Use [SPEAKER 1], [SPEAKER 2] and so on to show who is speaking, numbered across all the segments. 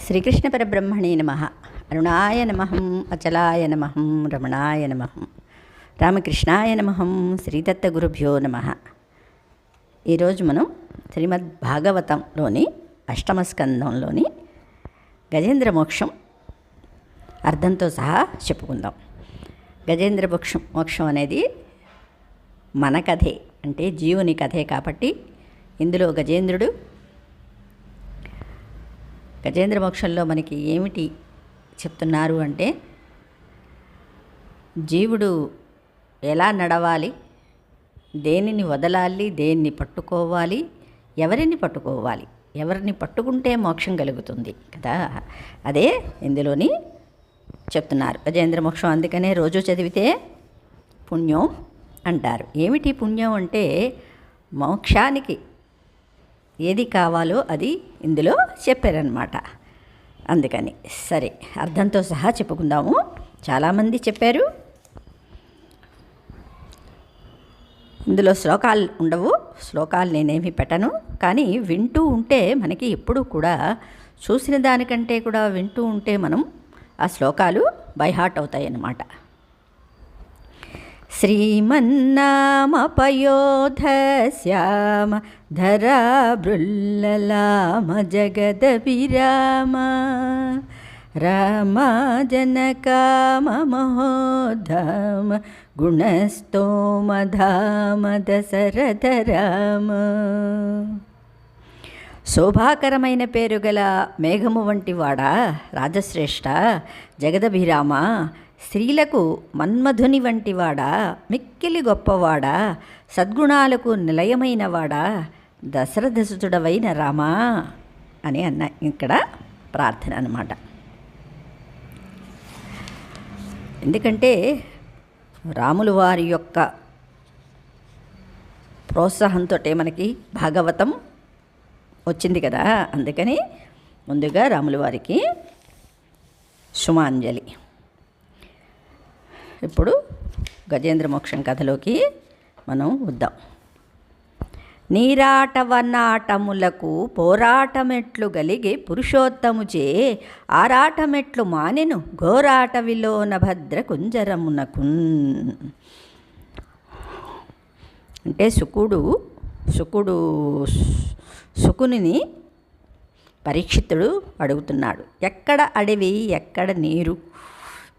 [SPEAKER 1] శ్రీకృష్ణ పరబ్రహ్మణే నమః. అరుణాయ నమః, అచలాయ నమః, రమణాయ నమః, రామకృష్ణాయ నమః, శ్రీదత్త గురుభ్యో నమః. ఈరోజు మనం శ్రీమద్ భాగవతంలోని అష్టమ స్కందంలోని గజేంద్ర మోక్షం అర్థంతో సహా చెప్పుకుందాం. గజేంద్ర మోక్షం అనేది మన కథే, అంటే జీవుని కథే కాబట్టి ఇందులో గజేంద్ర మోక్షంలో మనకి ఏమిటి చెప్తున్నారు అంటే, జీవుడు ఎలా నడవాలి, దేనిని వదలాలి, దేన్ని పట్టుకోవాలి, ఎవరిని పట్టుకోవాలి, ఎవరిని పట్టుకుంటే మోక్షం కలుగుతుంది కదా, అదే ఇందులోని చెప్తున్నారు. గజేంద్ర మోక్షం అందుకనే రోజు చదివితే పుణ్యం అంటారు. ఏమిటి పుణ్యం అంటే, మోక్షానికి ఏది కావాలో అది ఇందులో చెప్పారనమాట. అందుకని సరే, అర్థంతో సహా చెప్పుకుందాము. చాలామంది చెప్పారు. ఇందులో శ్లోకాలు ఉండవు, శ్లోకాలు నేనేమి పెట్టను, కానీ వింటూ ఉంటే మనకి ఎప్పుడూ కూడా చూసిన దానికంటే కూడా వింటూ ఉంటే మనం ఆ శ్లోకాలు బై హార్ట్ అవుతాయి అన్నమాట. శ్రీమన్నామపయోధశ్యామ ధరాబృల్లలామ జగదభిరామ రామ జనకామ మహోధామ గుణస్తోమధామ దశరథ రామ. శోభాకరమైన పేరు గల మేఘము వంటి వాడా రాజశ్రేష్ఠ, జగదభిరామ, స్త్రీలకు మన్మధుని వంటివాడా, మిక్కిలి గొప్పవాడా, సద్గుణాలకు నిలయమైనవాడా, దశరథసుతుడవైన రామా అని అన్న ఇక్కడ ప్రార్థన అన్నమాట. ఎందుకంటే రాములు వారి యొక్క ప్రోత్సాహంతో మనకి భాగవతం వచ్చింది కదా, అందుకని ముందుగా రాముల వారికి సుమాంజలి. ఇప్పుడు గజేంద్ర మోక్షం కథలోకి మనం వద్దాం. నీరాటవనాటములకు పోరాటమెట్లు గలిగే పురుషోత్తముచే ఆరాటమెట్లు మానెను ఘోరాటవిలోన భద్ర కుంజరమునకు. అంటే శుకుని పరీక్షితుడు అడుగుతున్నాడు, ఎక్కడ అడవి ఎక్కడ నీరు,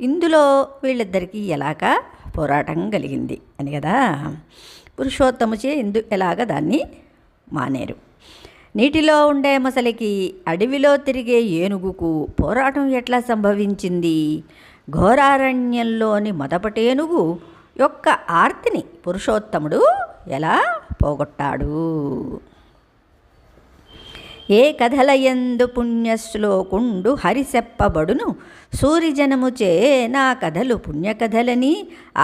[SPEAKER 1] ఇందులో వీళ్ళిద్దరికీ ఎలాగా పోరాటం కలిగింది అని కదా. పురుషోత్తముచే ఎలాగ దాన్ని మానేరు. నీటిలో ఉండే మొసలికి అడవిలో తిరిగే ఏనుగుకు పోరాటం ఎట్లా సంభవించింది, ఘోరారణ్యంలోని మొదపటేనుగు యొక్క ఆర్తిని పురుషోత్తముడు ఎలా పోగొట్టాడు. ఏ కథలయందు పుణ్యశ్లోకుండు హరిసెప్పబడును సూరిజనముచే నా కథలు పుణ్యకథలని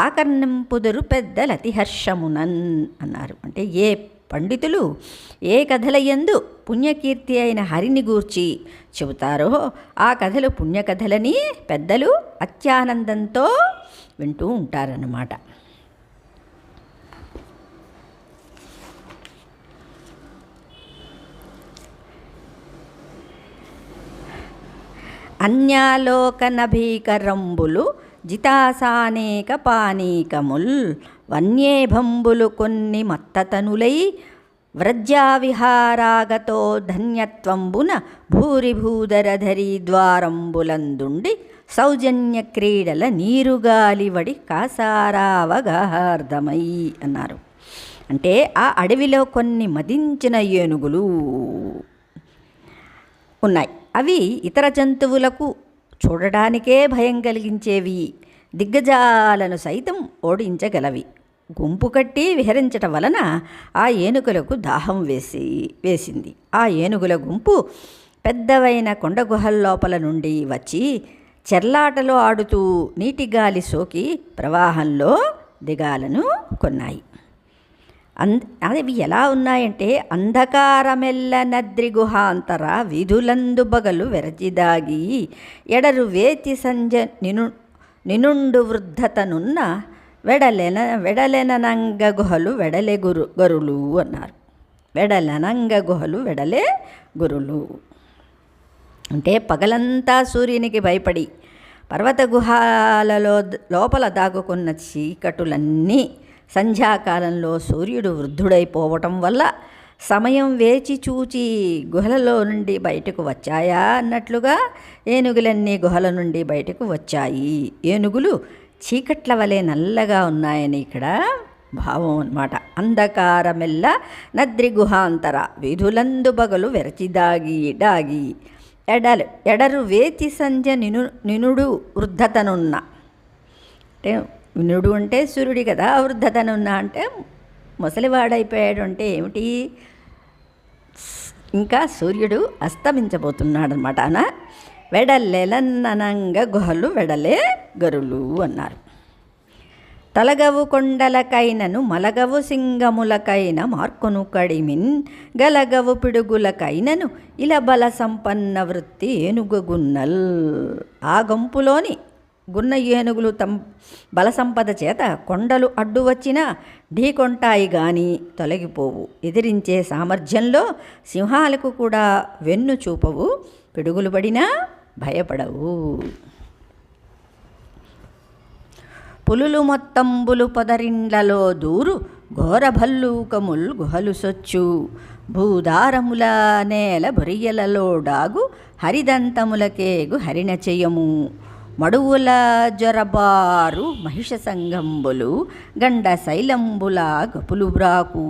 [SPEAKER 1] ఆకర్ణింపుదురు పెద్దలతిహర్షమునన్ అన్నారు. అంటే ఏ పండితులు ఏ కథలయందు పుణ్యకీర్తి అయిన హరిని గూర్చి చెబుతారో ఆ కథలు పుణ్యకథలని పెద్దలు అత్యానందంతో వింటూ ఉంటారన్నమాట. అన్యాలోకనభీకరంబులు జితాసానేక పానీకముల్ వన్యేభంబులు కొన్ని మత్తతనులై వ్రజ్యావిహారాగతో ధన్యత్వంబున భూరిభూధరధరీ ద్వారంబులందుండి సౌజన్య క్రీడల నీరుగాలివడి కాసారావగాహార్ధమై అన్నారు. అంటే ఆ అడవిలో కొన్ని మదించిన ఏనుగులు ఉన్నాయి. అవి ఇతర జంతువులకు చూడడానికే భయం కలిగించేవి, దిగ్గజాలను సైతం ఓడించగలవి. గుంపు కట్టి విహరించటం వలన ఆ ఏనుగులకు దాహం వేసింది. ఆ ఏనుగుల గుంపు పెద్దవైన కొండ గుహల్లోపల నుండి వచ్చి చెర్లాటలో ఆడుతూ నీటిగాలి సోకి ప్రవాహంలో దిగాలను కొన్నాయి. అవి ఎలా ఉన్నాయంటే, అంధకారమెల్ల నద్రి గుహాంతర విధులందు బగలు వెరచిదాగి ఎడరు వేచి సంజ నినుండు వృద్ధతనున్న వెడలెనంగ గుహలు వెడలే గరులు అన్నారు. వెడలనంగ గుహలు వెడలే గురులు. అంటే పగలంతా సూర్యునికి భయపడి పర్వత గుహాలలో లోపల దాగుకున్న చీకటులన్నీ సంధ్యాకాలంలో సూర్యుడు వృద్ధుడైపోవటం వల్ల సమయం వేచి చూచి గుహలలో నుండి బయటకు వచ్చాయా అన్నట్లుగా ఏనుగులన్నీ గుహల నుండి బయటకు వచ్చాయి. ఏనుగులు చీకట్ల వలె నల్లగా ఉన్నాయని ఇక్కడ భావం అన్నమాట. అంధకారమెల్ల నద్రి గుహాంతర వీధులందు బగలు వెరచిదాగి డాగి ఎడరు వేచి సంధ్య నినుడు వృద్ధతనున్న. అంటే నినుడు అంటే సూర్యుడి కదా, వృద్ధతనున్న అంటే ముసలివాడైపోయాడు అంటే ఏమిటి, ఇంకా సూర్యుడు అస్తమించబోతున్నాడు అనమాట. అన వెడలెలన్ననంగ గుహలు వెడలే గరులు అన్నారు. తలగవు కొండలకైనను మలగవు సింగములకైన మార్కొను కడిమిన్ గలగవు పిడుగులకైనను ఇలా బల సంపన్న వృత్తి ఏనుగుగున్నల్. ఆ గంపులోని గున్న ఏనుగులు బల సంపద చేత కొండలు అడ్డు వచ్చినా ఢీకొంటాయి గాని తొలగిపోవు. ఎదిరించే సామర్థ్యంలో సింహాలకు కూడా వెన్ను చూపవు, పిడుగులు పడినా భయపడవు. పులులు మొత్తంబులు పొదరిండ్లలో దూరు ఘోరభల్లూకముల్ గుహలు సొచ్చు. భూదారముల నేల బొరియలలో డాగు హరిదంతములకేగు హరిణ చెయ్యము. మడువుల జొరబారు మహిష సంగంబులు గండ శైలంబుల గపులు బ్రాకు.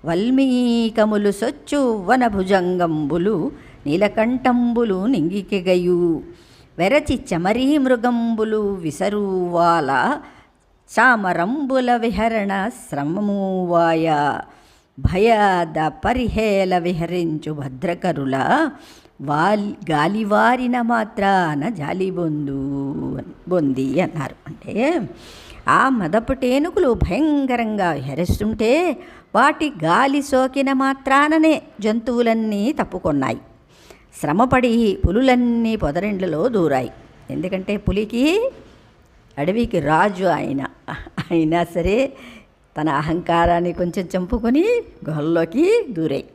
[SPEAKER 1] వల్మీకములు సొచ్చు వనభుజంగంబులు నీలకంఠంబులు నింగికెగయు. వెరచి చమరీ మృగంబులు విసరువాల చామరంబుల విహరణ శ్రమమువాయ. భయద పరిహేల విహరించు భద్రకరుల గాలివారిన మాత్రాన జాలి బొంది అన్నారు. అంటే ఆ మదపుటేనుగులు భయంకరంగా విహరిస్తుంటే వాటి గాలి సోకిన మాత్రాననే జంతువులన్నీ తప్పుకొన్నాయి. శ్రమపడి పులులన్నీ పొదరిండ్లలో దూరాయి. ఎందుకంటే పులికి అడవికి రాజు అయినా సరే తన అహంకారాన్ని కొంచెం చంపుకొని గుహల్లోకి దూరాయి.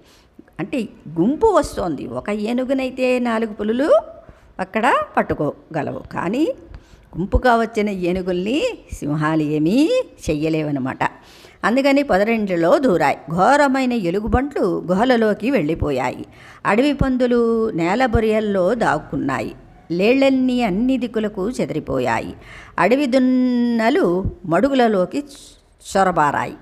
[SPEAKER 1] అంటే గుంపు వస్తోంది, ఒక ఏనుగునైతే 4 పులులు అక్కడ పట్టుకోగలవు, కానీ గుంపుగా వచ్చిన ఏనుగుల్ని సింహాలు ఏమీ చెయ్యలేవన్నమాట. అందుకని పొదరిండ్లలో దూరాయి. ఘోరమైన ఎలుగుబంట్లు గుహలలోకి వెళ్ళిపోయాయి. అడవి పందులు నేల బొరియల్లో దాక్కున్నాయి. లేళ్లన్నీ అన్ని దిక్కులకు చెదిరిపోయాయి. అడవి దున్నలు మడుగులలోకి చొరబారాయి.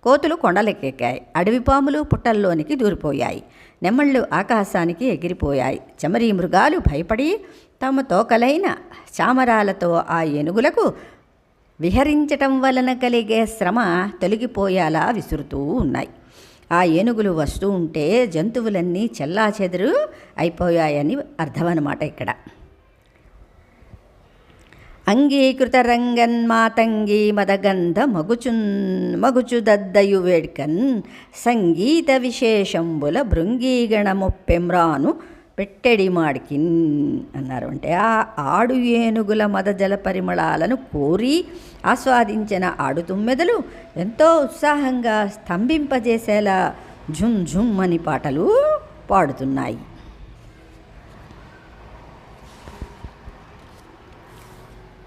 [SPEAKER 1] కోతులు కొండలెక్కెక్కాయి. అడవి పాములు పుట్టల్లోనికి దూరిపోయాయి. నెమళ్ళు ఆకాశానికి ఎగిరిపోయాయి. చమరీ మృగాలు భయపడి తమ తోకలైన చామరాలతో ఆ ఏనుగులకు విహరించటం వలన కలిగే శ్రమ తొలగిపోయేలా విసురుతూ ఉన్నాయి. ఆ ఏనుగులు వస్తూ ఉంటే జంతువులన్నీ చెల్లాచెదురు అయిపోయాయని అర్థమన్నమాట ఇక్కడ. అంగీకృత రంగన్ మాతంగి మదగంధ మగుచు దద్దయు వేడ్కన్ సంగీత విశేషంబుల భృంగీగణముప్పెమ్రాను పెట్టెడి మాడికిన్ అన్నారు. అంటే ఆ ఆడు ఏనుగుల మదజల పరిమళాలను కోరి ఆస్వాదించిన ఆడు తుమ్మెదలు ఎంతో ఉత్సాహంగా స్తంభింపజేసేలా ఝుమ్ ఝుమ్ అని పాటలు పాడుతున్నాయి.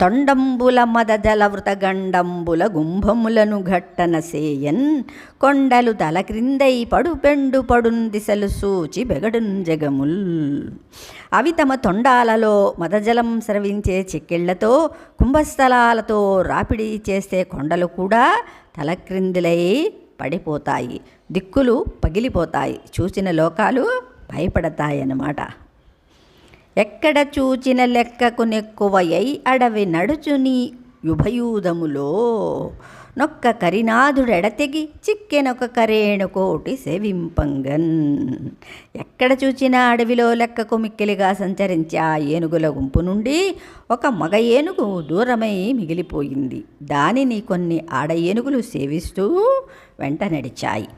[SPEAKER 1] తొండంబుల మదజల వృతగండంబుల గుంభములను ఘట్టన సేయన్ కొండలు తల క్రిందై పడుపెండు పడున్ దిశలు సూచి బెగడున్ జగముల్. అవి తమ తొండాలలో మదజలం స్రవించే చిక్కిళ్లతో కుంభస్థలాలతో రాపిడి చేస్తే కొండలు కూడా తలక్రిందులై పడిపోతాయి, దిక్కులు పగిలిపోతాయి, చూసిన లోకాలు భయపడతాయన్నమాట. ఎక్కడ చూచిన లెక్కకు నెక్కువయై అడవి నడుచుని యుభయూధములో నొక్క కరినాథుడెడతెగి చిక్కెనొక కరేణు కోటి సేవింపంగన్. ఎక్కడ చూచినా అడవిలో లెక్కకు మిక్కిలిగా సంచరించే ఆ ఏనుగుల గుంపు నుండి ఒక మగ ఏనుగు దూరమై మిగిలిపోయింది. దానిని కొన్ని ఆడ ఏనుగులు సేవిస్తూ వెంట నడిచాయి.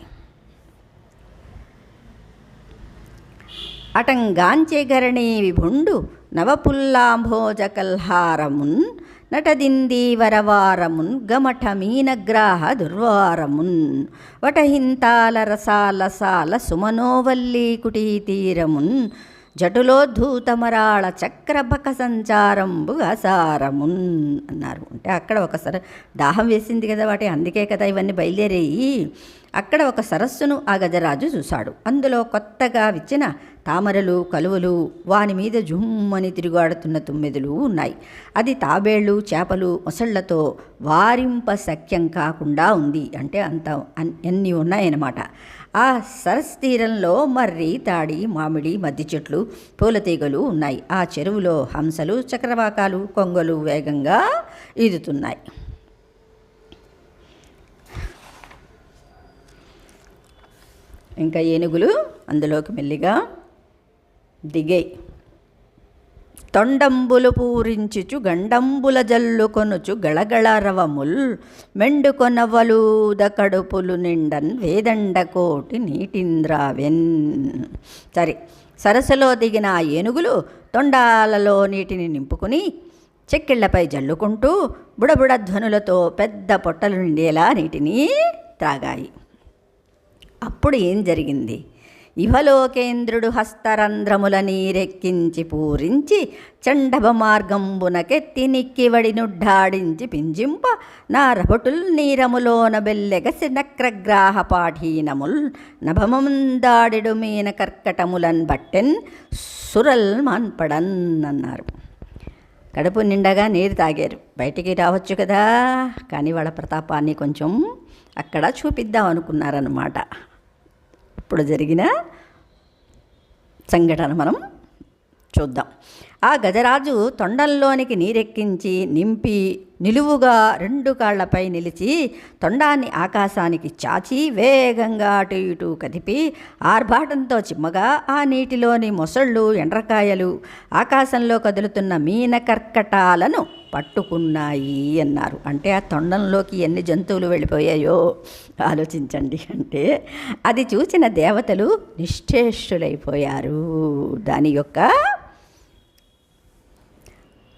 [SPEAKER 1] అటంగాంచె గరణీ విభుండు నవపుల్లాంభోజ కల్హారమున్ నటదిందీవరవారమున్ గమఠ మీనగ్రాహ దుర్వారమున్ వటహింతాల రసాల సాల సుమనోవల్లీ కుటీతీరమున్ జటులోద్ధూతమరాళ చక్రబక సంచారంబుగా సారమున్ అన్నారు. అంటే అక్కడ ఒకసారి దాహం వేసింది కదా వాటి, అందుకే కదా ఇవన్నీ బయలుదేరేయి. అక్కడ ఒక సరస్సును ఆ గజరాజు చూశాడు. అందులో కొత్తగా విచ్చిన తామరలు, కలువలు, వాని మీద జుమ్మని తిరుగాడుతున్న తుమ్మెదులు ఉన్నాయి. అది తాబేళ్ళు, చేపలు, మొసళ్లతో వారింప శక్యం కాకుండా ఉంది. అంటే అంత అన్నీ ఉన్నాయన్నమాట. ఆ సరస్సు తీరంలో మర్రి, తాడి, మామిడి, మద్ది చెట్లు, పూలతీగలు ఉన్నాయి. ఆ చెరువులో హంసలు, చక్రవాకాలు, కొంగలు వేగంగా ఈదుతున్నాయి. ఇంకా ఏనుగులు అందులోకి మెల్లిగా దిగాయి. తొండంబులు పూరించుచు గండంబుల జల్లుకొనుచు గళగళ రవముల్ మెండుకొనవలూద కడుపులు నిండన్ వేదండ కోటి నీటింద్రావెన్. సరే, సరస్సులో దిగిన ఆ ఏనుగులు తొండాలలో నీటిని నింపుకుని చెక్కిళ్లపై జల్లుకుంటూ బుడబుడ ధ్వనులతో పెద్ద పొట్టలు నిండేలా నీటిని త్రాగాయి. అప్పుడు ఏం జరిగింది? ఇహలోకేంద్రుడు హస్తరంధ్రముల నీరెక్కించి పూరించి చండభ మార్గంబునకెత్తి నిక్కివడి నుడ్డాడించి పింజింప నారభటుల్ నీరములోన బెల్లెగసి నక్రగ్రాహ పాఠీనముల్ నభమందాడిడు మీన కర్కటములన్ బట్టెన్ సురల్ మాన్పడన్ అన్నారు. కడుపు నిండగా నీరు తాగారు, బయటికి రావచ్చు కదా, కానీ వాళ్ళ ప్రతాపాన్ని కొంచెం అక్కడ చూపిద్దాం అనుకున్నారన్నమాట. ఇప్పుడు జరిగిన సంఘటన మనం చూద్దాం. ఆ గజరాజు తొండంలోనికి నీరెక్కించి నింపి నిలువుగా 2 కాళ్లపై నిలిచి తొండాన్ని ఆకాశానికి చాచి వేగంగా అటు ఇటు కదిపి ఆర్భాటంతో చిమ్మగా ఆ నీటిలోని మొసళ్ళు, ఎండ్రకాయలు, ఆకాశంలో కదులుతున్న మీన కర్కటాలను పట్టుకున్నాయి అన్నారు. అంటే ఆ తొండంలోకి ఎన్ని జంతువులు వెళ్ళిపోయాయో ఆలోచించండి. అంటే అది చూసిన దేవతలు నిశ్చేష్టులైపోయారు దాని యొక్క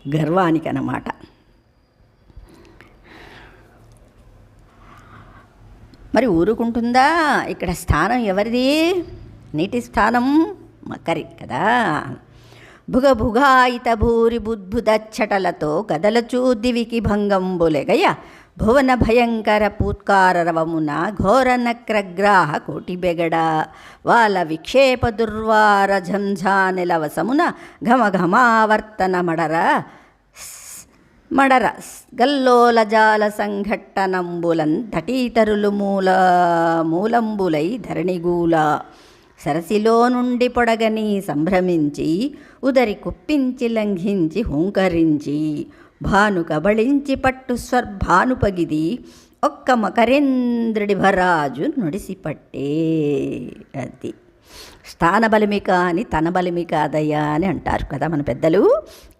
[SPEAKER 1] గర్వానికి అన్నమాట. మరి ఊరుకుంటుందా? ఇక్కడ స్థానం ఎవరిది? నీటి స్థానం మకరి కదా. భుగభుగాయిత భూరి బుద్భుదచ్చటలతో గదలచూ దివికి భంగంబులెగయ భువన భయంకర పూత్కారరవమున ఘోర నక్రగ్రాహ కోటి బెగడ వాళ్ళ విక్షేప దుర్వార ఝంఝానిలవసమున ఘమఘమావర్తన మడర గల్లోలజాల సంఘట్టనంబులన్ తటీతరులు మూలంబులై ధరణిగూల సరసిలో నుండి పొడగని సంభ్రమించి ఉదరి కుప్పించి లంఘించి హూంకరించి భాను కబళించి పట్టు స్వర్భానుపగిది ఒక్క మకరేంద్రుడి భరాజు నుడిసిపట్టే. అది స్థానబలిమి కాని తన బలిమి కాదయ్యా అని అంటారు కదా మన పెద్దలు.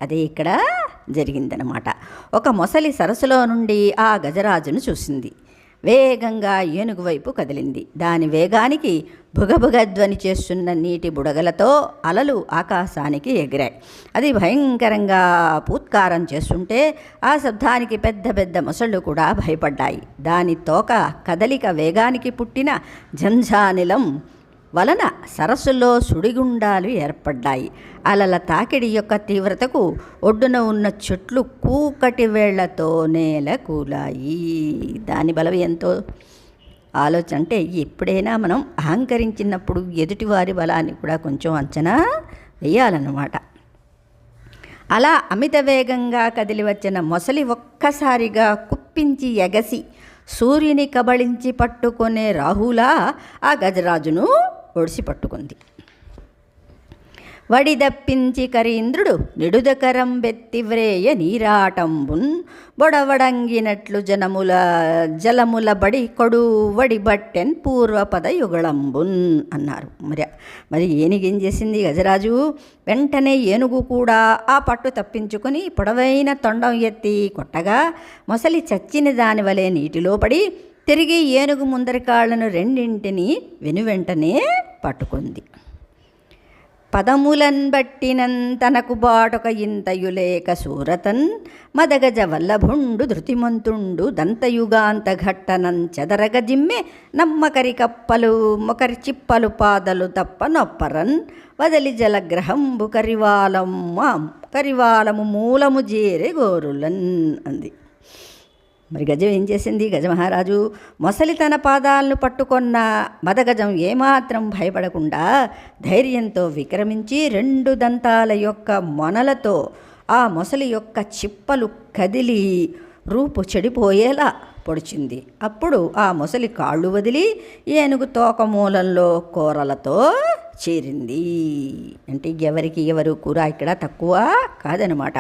[SPEAKER 1] అదే ఇక్కడ జరిగిందనమాట. ఒక మొసలి సరస్సులో నుండి ఆ గజరాజును చూసింది. వేగంగా ఏనుగు వైపు కదిలింది. దాని వేగానికి భుగభుగధ్వని చేస్తున్న నీటి బుడగలతో అలలు ఆకాశానికి ఎగిరాయి. అది భయంకరంగా పూత్కారం చేస్తుంటే ఆ శబ్దానికి పెద్ద పెద్ద మొసళ్ళు కూడా భయపడ్డాయి. దాని తోక కదలిక వేగానికి పుట్టిన ఝంఝానిలం వలన సరస్సులో సుడిగుండాలు ఏర్పడ్డాయి. అలల తాకిడి యొక్క తీవ్రతకు ఒడ్డున ఉన్న చెట్లు కూకటి వేళ్లతో నేల కూలాయి. దాని బలం ఎంతో ఆలోచన. అంటే ఎప్పుడైనా మనం అహంకరించినప్పుడు ఎదుటివారి బలాన్ని కూడా కొంచెం అంచనా వేయాలన్నమాట. అలా అమిత వేగంగా కదిలి వచ్చిన మొసలి ఒక్కసారిగా కుప్పించి ఎగసి సూర్యుని కబళించి పట్టుకునే రాహులా ఆ గజరాజును ఒడిసి పట్టుకుంది. వడిదప్పించి కరీంద్రుడు నిడుదకరం బెత్తివ్రేయ నీరాటంబున్ బొడవడంగినట్లు జలముల బడి కొడు వడి బట్టెన్ పూర్వపద యుగళంబున్ అన్నారు. మరి ఏనుగేం చేసింది? గజరాజు వెంటనే ఏనుగు కూడా ఆ పట్టు తప్పించుకొని పొడవైన తొండం ఎత్తి కొట్టగా మొసలి చచ్చిన దాని వలె నీటిలో పడి తిరిగి ఏనుగు ముందరి కాళ్లను రెండింటిని వెనువెంటనే పట్టుకుంది. పదములన్ బట్టినన్ తనకు బాటొక ఇంతయులేక సూరతన్ మదగజ వల్లభుండు ధృతిమంతుండు దంతయుగాంత ఘట్టనం చెదరగ జిమ్మె నమ్మకరి కప్పలు మొకరి చిప్పలు పాదలు తప్ప నొప్పరన్ వదలి జలగ్రహంబు కరివాలము మూలము జేరె గోరులన్ అంది. మరి గజం ఏం చేసింది? గజమహారాజు మొసలి తన పాదాలను పట్టుకొన్న మదగజం ఏమాత్రం భయపడకుండా ధైర్యంతో విక్రమించి 2 దంతాల యొక్క మొనలతో ఆ మొసలి యొక్క చిప్పలు కదిలి రూపు చెడిపోయేలా పొడిచింది. అప్పుడు ఆ మొసలి కాళ్ళు వదిలి ఏనుగు తోక మూలంలో కూరలతో చేరింది. అంటే ఎవరు కూర ఇక్కడ తక్కువ కాదనమాట.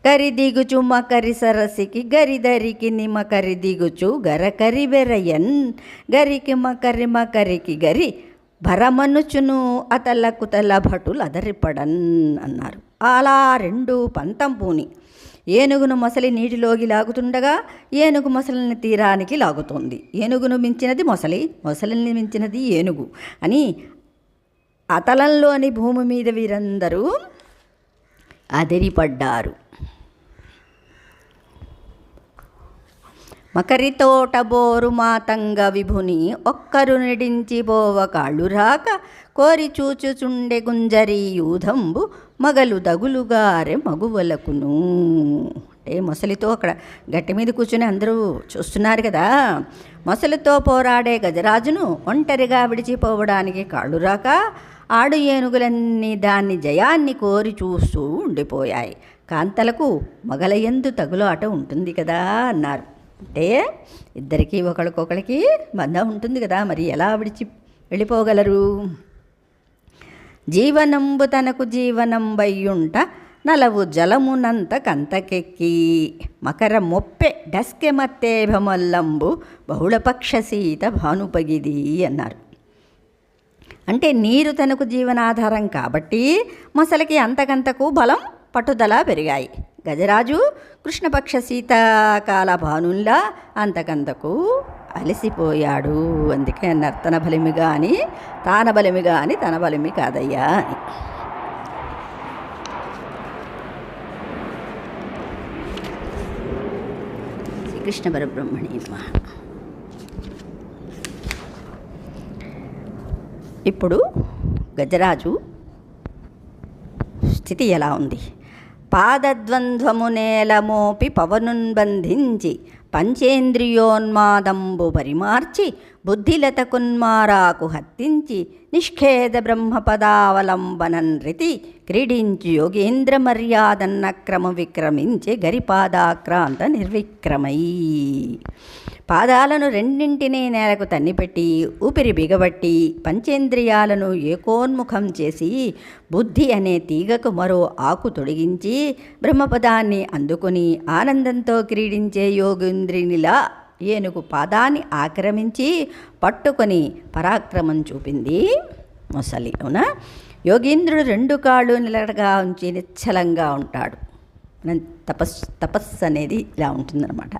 [SPEAKER 1] కరి దిగుచు మకరి సరసికి గరిదరికి నిమకరి దిగుచు గరకరి బెరయన్ గరికి మకరికి గరి భరమనుచును అతలకు తల భటులు అదరిపడన్ అన్నారు. అలా 2 పంతం పూని ఏనుగును మొసలి నీటిలోకి లాగుతుండగా ఏనుగు మొసలిని తీరానికి లాగుతోంది. ఏనుగును మించినది మొసలి, మొసలిని మించినది ఏనుగు అని అతలంలోని భూమి మీద వీరందరూ అదిరిపడ్డారు. మకరి తోట బోరు మాతంగ విభుని ఒక్కరు నిడించి బోవ కాళ్ళు రాక కోరి చూచుచుండె గుంజరి యూధంబు మగలు దగులుగారె మగువలకును. అంటే మొసలితో అక్కడ గట్టి మీద కూర్చుని అందరూ చూస్తున్నారు కదా. మొసలితో పోరాడే గజరాజును ఒంటరిగా విడిచిపోవడానికి కాళ్ళు రాక ఆడు ఏనుగులన్నీ దాన్ని జయాన్ని కోరి చూస్తూ ఉండిపోయాయి. కాంతలకు మగలయందు తగులాట ఉంటుంది కదా అన్నారు. అంటే ఇద్దరికీ ఒకరికొకరికి బంధం ఉంటుంది కదా, మరి ఎలా వెళ్ళిపోగలరు? జీవనంబు తనకు జీవనంబయ్యుంట నలవు జలమునంత కంతకెక్కి మకర మొప్పె డస్కె మత్తేభమల్లంబు బహుళపక్ష సీత భానుపగిది అన్నారు. అంటే నీరు తనకు జీవనాధారం కాబట్టి మొసలికి అంతకంతకు బలం పట్టుదల పెరిగాయి. గజరాజు కృష్ణపక్ష శీతాకాల భానుల్లా అంతకంతకు అలసిపోయాడు. అందుకే నర్తన బలిమి కానీ తాన బలిమి కానీ తన బలిమి కాదయ్యా అని. శ్రీకృష్ణ పరబ్రహ్మణి నమః. ఇప్పుడు గజరాజు స్థితి ఎలా ఉంది? పాదద్వంద్వము నేలమోపి పవనున్ బంధించి పంచేంద్రియోన్మాదంబు పరిమార్చి బుద్ధిలత కున్మారాకు హత్తించి నిష్ఖేద బ్రహ్మపదావలంబనన్ రీతి క్రీడించి యోగేంద్ర మర్యాదన్నక్రమ విక్రమించే గరిపాదాక్రాంత నిర్విక్రమై. పాదాలను రెండింటినీ నేలకు తన్నిపెట్టి ఊపిరి బిగబట్టి పంచేంద్రియాలను ఏకోన్ముఖం చేసి బుద్ధి అనే తీగకు మరో ఆకు తొడిగించి బ్రహ్మపదాన్ని అందుకొని ఆనందంతో క్రీడించే యోగేంద్రినిలా ఏనుగు పాదాన్ని ఆక్రమించి పట్టుకొని పరాక్రమం చూపింది మొసలి. అవునా? యోగీంద్రుడు 2 కాళ్ళు నిలకడగా ఉంచి నిశ్చలంగా ఉంటాడు. తపస్సు అనేది ఇలా ఉంటుందన్నమాట.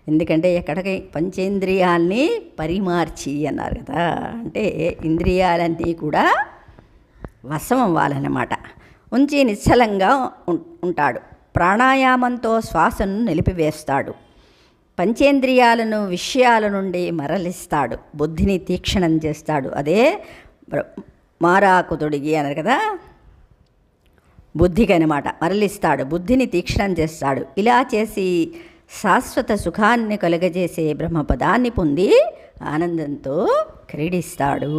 [SPEAKER 1] ఎందుకంటే ఎక్కడికి పంచేంద్రియాల్ని పరిమార్చి అన్నారు కదా, అంటే ఇంద్రియాలన్నీ కూడా వశం అవ్వాలన్నమాట. ఉంచి నిశ్చలంగా ఉంటాడు. ప్రాణాయామంతో శ్వాసను నిలిపివేస్తాడు. పంచేంద్రియాలను విషయాల నుండి మరలిస్తాడు. బుద్ధిని తీక్షణం చేస్తాడు. అదే మారాకు తొడిగి అన్నారు కదా, బుద్ధికి అనమాట. మరలిస్తాడు, బుద్ధిని తీక్షణం చేస్తాడు. ఇలా చేసి శాశ్వత సుఖాన్ని కలుగజేసే బ్రహ్మపదాన్ని పొంది ఆనందంతో క్రీడిస్తాడు.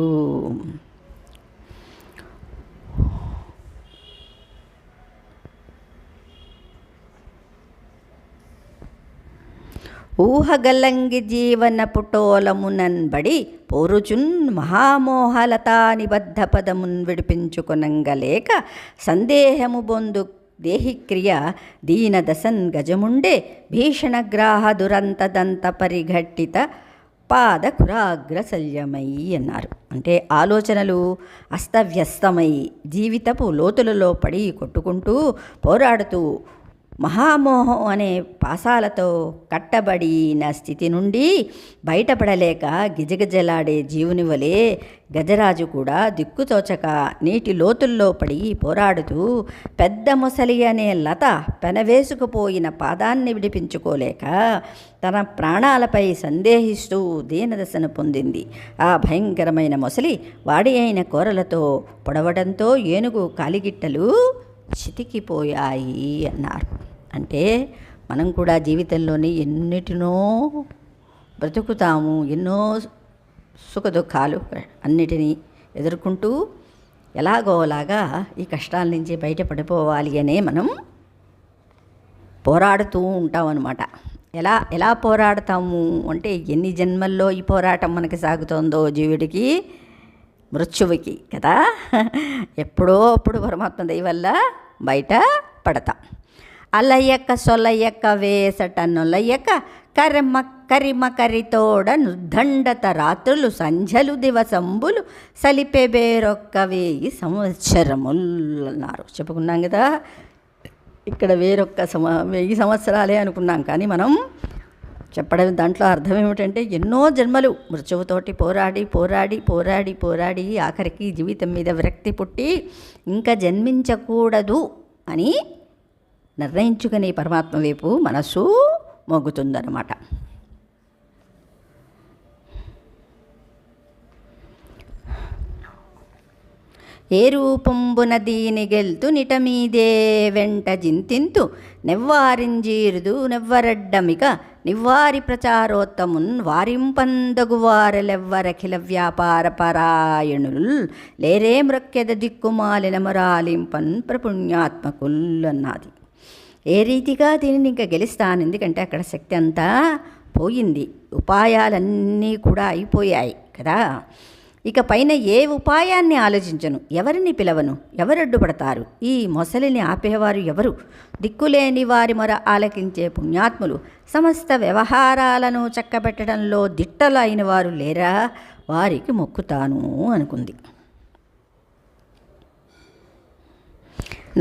[SPEAKER 1] ఊహగల్లంగి జీవన పుటోలమునన్బడి పోరుచున్ మహామోహలతా నిబద్ధ పదమున్ విడిపించుకొనంగలేక సందేహము బొందు దేహిక్రియ దీనదశన్ గజముండే భీషణగ్రాహ దురంతదంత పరిఘట్టిత పాదకురాగ్రశల్యమై అన్నారు. అంటే ఆలోచనలు అస్తవ్యస్తమై జీవితపు లోతులలో పడి కొట్టుకుంటూ పోరాడుతూ మహామోహం అనే పాసాలతో కట్టబడిన స్థితి నుండి బయటపడలేక గిజగిజలాడే జీవుని వలె గజరాజు కూడా దిక్కుతోచక నీటి లోతుల్లో పడి పోరాడుతూ పెద్ద మొసలి అనే లత పెనవేసుకుపోయిన పాదాన్ని విడిపించుకోలేక తన ప్రాణాలపై సందేహిస్తూ దీనదశను పొందింది. ఆ భయంకరమైన మొసలి వాడి అయిన కూరలతో పొడవడంతో ఏనుగు కాలిగిట్టలు చితికిపోయాయి అన్నారు. అంటే మనం కూడా జీవితంలోని ఎన్నిటినో బ్రతుకుతాము, ఎన్నో సుఖదుఖాలు అన్నిటినీ ఎదుర్కొంటూ ఎలాగోలాగా ఈ కష్టాల నుంచి బయటపడిపోవాలి అనే మనం పోరాడుతూ ఉంటాం అన్నమాట. ఎలా పోరాడతాము అంటే ఎన్ని జన్మల్లో ఈ పోరాటం మనకి సాగుతోందో జీవుడికి మృత్యువుకి కదా. ఎప్పుడో అప్పుడు పరమాత్మ దయ వల్ల బయట పడతాం. అలయ్యక సొలయ్యక వేసట నొలయ్యక కరిమ కరితోడ నిర్దండత రాత్రులు సంధ్యలు దివసంబులు సలిపే బేరొక్క 1000 సంవత్సరములు అన్నారు. చెప్పుకున్నాం కదా, ఇక్కడ వేరొక్క 1000 సంవత్సరాలే అనుకున్నాం. కానీ మనం చెప్పడం దాంట్లో అర్థం ఏమిటంటే ఎన్నో జన్మలు మృత్యువుతోటి పోరాడి పోరాడి పోరాడి పోరాడి ఆఖరికి జీవితం మీద విరక్తి పుట్టి ఇంకా జన్మించకూడదు అని నిర్ణయించుకుని పరమాత్మ వైపు మనస్సు మొగ్గుతుందన్నమాట. ఏ రూపంబున దీని గెల్తు నిటమీదే వెంట జింతింతు నెవ్వారింజీరుదు నెవ్వరడ్డమిక నివ్వారి ప్రచారోత్తమున్ వారింపందగు వారలెవ్వరఖిల వ్యాపార పరాయణుల్ లేరే మృక్కెద దిక్కుమాలిన మరాలింపన్ ప్రపుణ్యాత్మకుల్ అన్నది. ఏ రీతిగా దీనిని ఇంకా గెలుస్తాను, ఎందుకంటే అక్కడ శక్తి అంతా పోయింది, ఉపాయాలన్నీ కూడా అయిపోయాయి కదా. ఇక పైన ఏ ఉపాయాన్ని ఆలోచించను, ఎవరిని పిలవను, ఎవరు అడ్డుపడతారు, ఈ మొసలిని ఆపేవారు ఎవరు, దిక్కులేని వారి మొర ఆలకించే పుణ్యాత్ములు, సమస్త వ్యవహారాలను చక్కబెట్టడంలో దిట్టలు అయిన వారు లేరా, వారికి మొక్కుతాను అనుకుంది.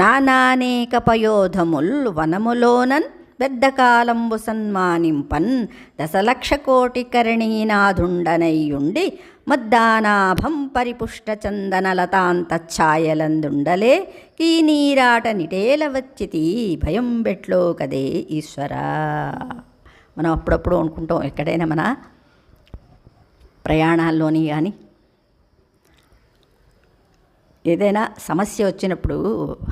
[SPEAKER 1] నానానేక పయోధముల్ వనములోనన్ పెద్దకాలంబు సన్మానింపన్ 10,00,000 కోటి కరణీనాథుండనయ్యుండి మద్దానాభం పరిపుష్ట చందనలతాంతఛాయలందుండలే కీ నీరాట నిటేల వచ్చితి భయం బెట్లో కదే ఈశ్వరా. మనం అప్పుడప్పుడు అనుకుంటాం, ఎక్కడైనా మన ప్రయాణాల్లోని కానీ ఏదైనా సమస్య వచ్చినప్పుడు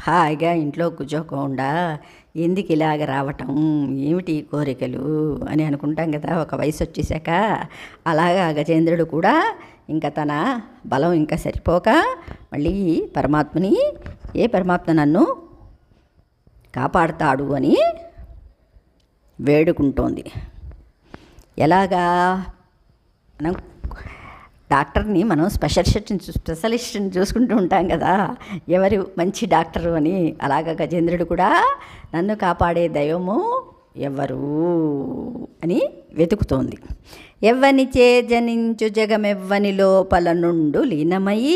[SPEAKER 1] హాయిగా ఇంట్లో కూర్చోకుండా ఎందుకు ఇలాగ రావటం, ఏమిటి కోరికలు అని అనుకుంటాం కదా. ఒక వయసు వచ్చేసాక అలాగా గజేంద్రుడు కూడా ఇంకా తన బలం ఇంకా సరిపోక మళ్ళీ పరమాత్మని, ఏ పరమాత్మ నన్ను కాపాడుతాడు అని వేడుకుంటోంది. ఎలాగా మనం డాక్టర్ని మనం స్పెషలిస్ట్ని చూసుకుంటూ ఉంటాం కదా, ఎవరు మంచి డాక్టరు అని. అలాగా గజేంద్రుడు కూడా నన్ను కాపాడే దైవము ఎవరు అని వెతుకుతోంది. ఎవ్వని చే జనించు జగమెవ్వని లోపల నుండు లీనమయ్యి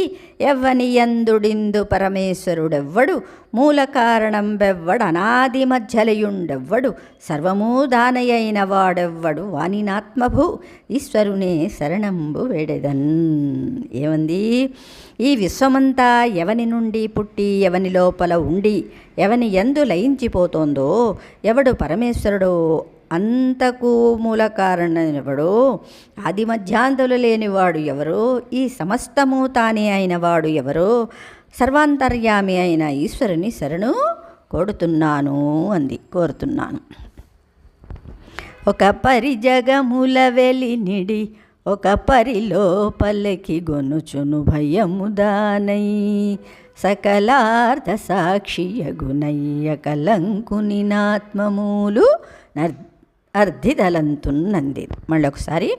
[SPEAKER 1] ఎవ్వని యందుడిందు పరమేశ్వరుడెవ్వడు మూల కారణం బెవ్వడు అనాది మధ్యలయుండెవ్వడు సర్వమూ దానయైన వాడెవ్వడు వానినాత్మభూ ఈశ్వరునే శరణంబు వేడెదన్. ఏమంది? ఈ విశ్వమంతా ఎవని నుండి పుట్టి ఎవని లోపల ఉండి ఎవని యందు లయించిపోతోందో, ఎవడు పరమేశ్వరుడో, అంతకు మూల కారణమెవడో, ఆది మధ్యాంతులు లేనివాడు ఎవరో, ఈ సమస్తము తానే అయినవాడు ఎవరో, సర్వాంతర్యామి అయిన ఈశ్వరుని శరణు కోరుతున్నాను కోరుతున్నాను. ఒక పరిజగముల వెలినిడి ఒక పరిలోపలికి గొనుచును భయముదానై సకలార్థ సాక్షియగునయ్య కలంకుని నాత్మమూలు అర్ధిదలంతున్నంది. మళ్ళీ ఒకసారి,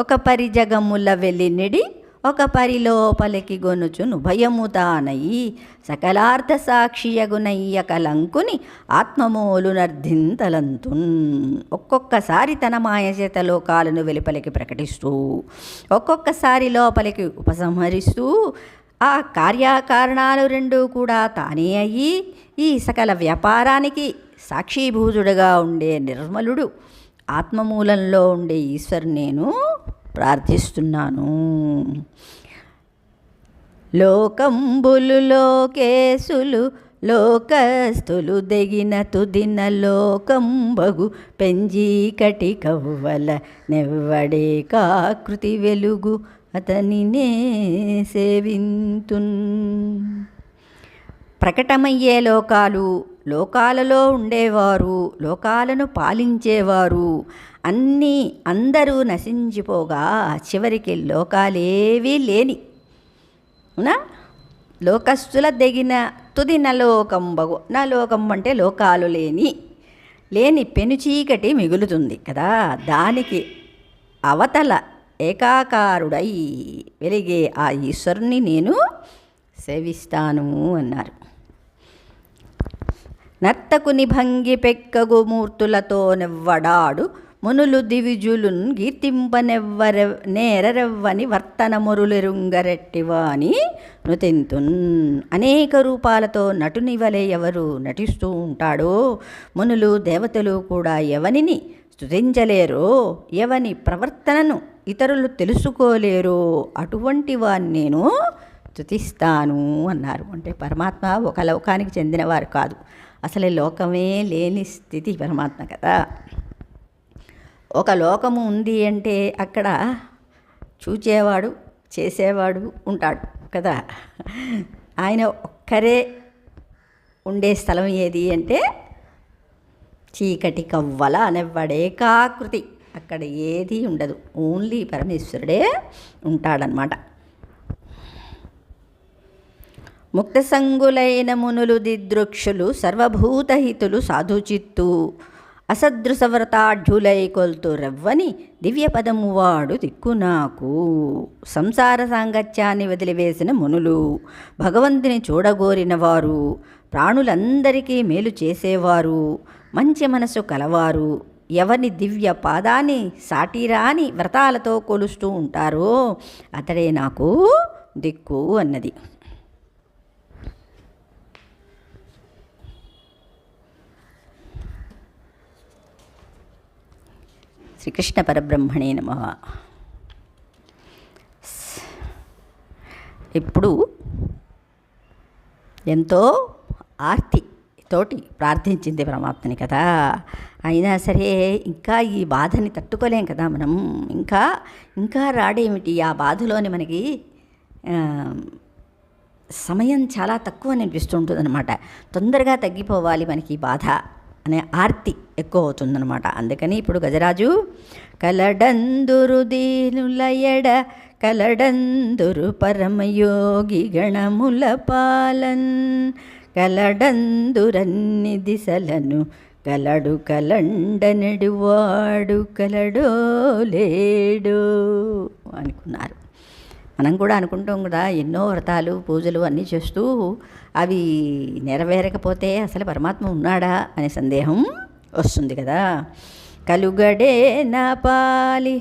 [SPEAKER 1] ఒక పరిజగముల వెలినిడి ఒక పరిలోపలికి గొనుచును భయముదానయి సకలార్థ సాక్షియగునయ్య కలంకుని ఆత్మమూలు నర్ధింతలంతున్. ఒక్కొక్కసారి తన మాయచేత లోకాలను వెలుపలికి ప్రకటిస్తూ, ఒక్కొక్కసారి లోపలికి ఉపసంహరిస్తూ, ఆ కార్యకారణాలు రెండూ కూడా తానే అయ్యి ఈ సకల వ్యాపారానికి సాక్షీభూతుడుగా ఉండే నిర్మలుడు ఆత్మమూలంలో ఉండే ఈశ్వరుని నేను ప్రార్థిస్తున్నాను. లోకంబులు లోకేశులు లోకస్థులు దెగిన తుదిన లోకంబగు పెంజీకటి కవ్వల నెవ్వడే కాకృతి వెలుగు అతనినే సేవింతున్. ప్రకటమయ్యే లోకాలు, లోకాలలో ఉండేవారు, లోకాలను పాలించేవారు అందరూ నశించిపోగా చివరికి లోకాలేవీ లేని అవునా లోకస్తుల దెగిన తుది నలోకంబగు. నలోకం అంటే లోకాలు లేని పెనుచీకటి మిగులుతుంది కదా, దానికి అవతల ఏకాకారుడై వెలిగే ఆ ఈశ్వరుని నేను సేవిస్తాను అన్నారు. నర్తకుని భంగి పెక్కగు మూర్తులతో నెవ్వడాడు మునులు దివిజులున్ నేరెవ్వని వర్తన మొరులెరుంగరెట్టివాని నృతింతున్. అనేక రూపాలతో నటుని వలె ఎవరు నటిస్తూ ఉంటాడో, మునులు దేవతలు కూడా ఎవనిని స్తుతించలేరో, ఎవని ప్రవర్తనను ఇతరులు తెలుసుకోలేరో అటువంటి వారిని నేను స్తుతిస్తాను అన్నారు. అంటే పరమాత్మ ఒక లోకానికి చెందినవారు కాదు, అసలే లోకమే లేని స్థితి పరమాత్మ కదా. ఒక లోకము ఉంది అంటే అక్కడ చూచేవాడు చేసేవాడు ఉంటాడు కదా. ఆయన ఒక్కరే ఉండే స్థలం ఏది అంటే చీకటి కవ్వల అనేవాడేకాకృతి, అక్కడ ఏది ఉండదు, ఓన్లీ పరమేశ్వరుడే ఉంటాడనమాట. ముక్తసంగులైన మునులు దిదృక్షులు సర్వభూతహితులు సాధుచిత్తు అసదృశవ్రతాఢ్యులై కొల్తు రవ్వని దివ్యపదము వాడు దిక్కు నాకు. సంసార సాంగత్యాన్ని వదిలివేసిన మునులు, భగవంతుని చూడగోరిన వారు, ప్రాణులందరికీ మేలు చేసేవారు, మంచి మనసు కలవారు, ఎవరిని దివ్య పాదాన్ని సాటిరాని వ్రతాలతో కొలుస్తూ ఉంటారో అతడే నాకు దిక్కు అన్నది. శ్రీకృష్ణ పరబ్రహ్మణే నమః. ఇప్పుడు ఎంతో ఆర్తితోటి ప్రార్థించింది పరమాత్మని కదా. అయినా సరే ఇంకా ఈ బాధని తట్టుకోలేం కదా మనం. ఇంకా రాడేమిటి ఆ బాధలోని మనకి సమయం చాలా తక్కువ అనిపిస్తూ ఉంటుంది అనమాట. తొందరగా తగ్గిపోవాలి మనకి ఈ బాధ అనే ఆర్తి ఎక్కువ అవుతుందన్నమాట. అందుకని ఇప్పుడు గజరాజు కలడందురు దీనులయడ కలడందురు పరమయోగి గణముల పాలన్ కలడందురన్ని దిశలను కలడు కలండనెడువాడు కలడో లేడు అనుకున్నారు. మనం కూడా అనుకుంటాం కదా, ఎన్నో వ్రతాలు పూజలు అన్నీ చేస్తూ అవి నెరవేరకపోతే అసలు పరమాత్మ ఉన్నాడా అనే సందేహం వస్తుంది కదా. కలుగడే నా పాలి.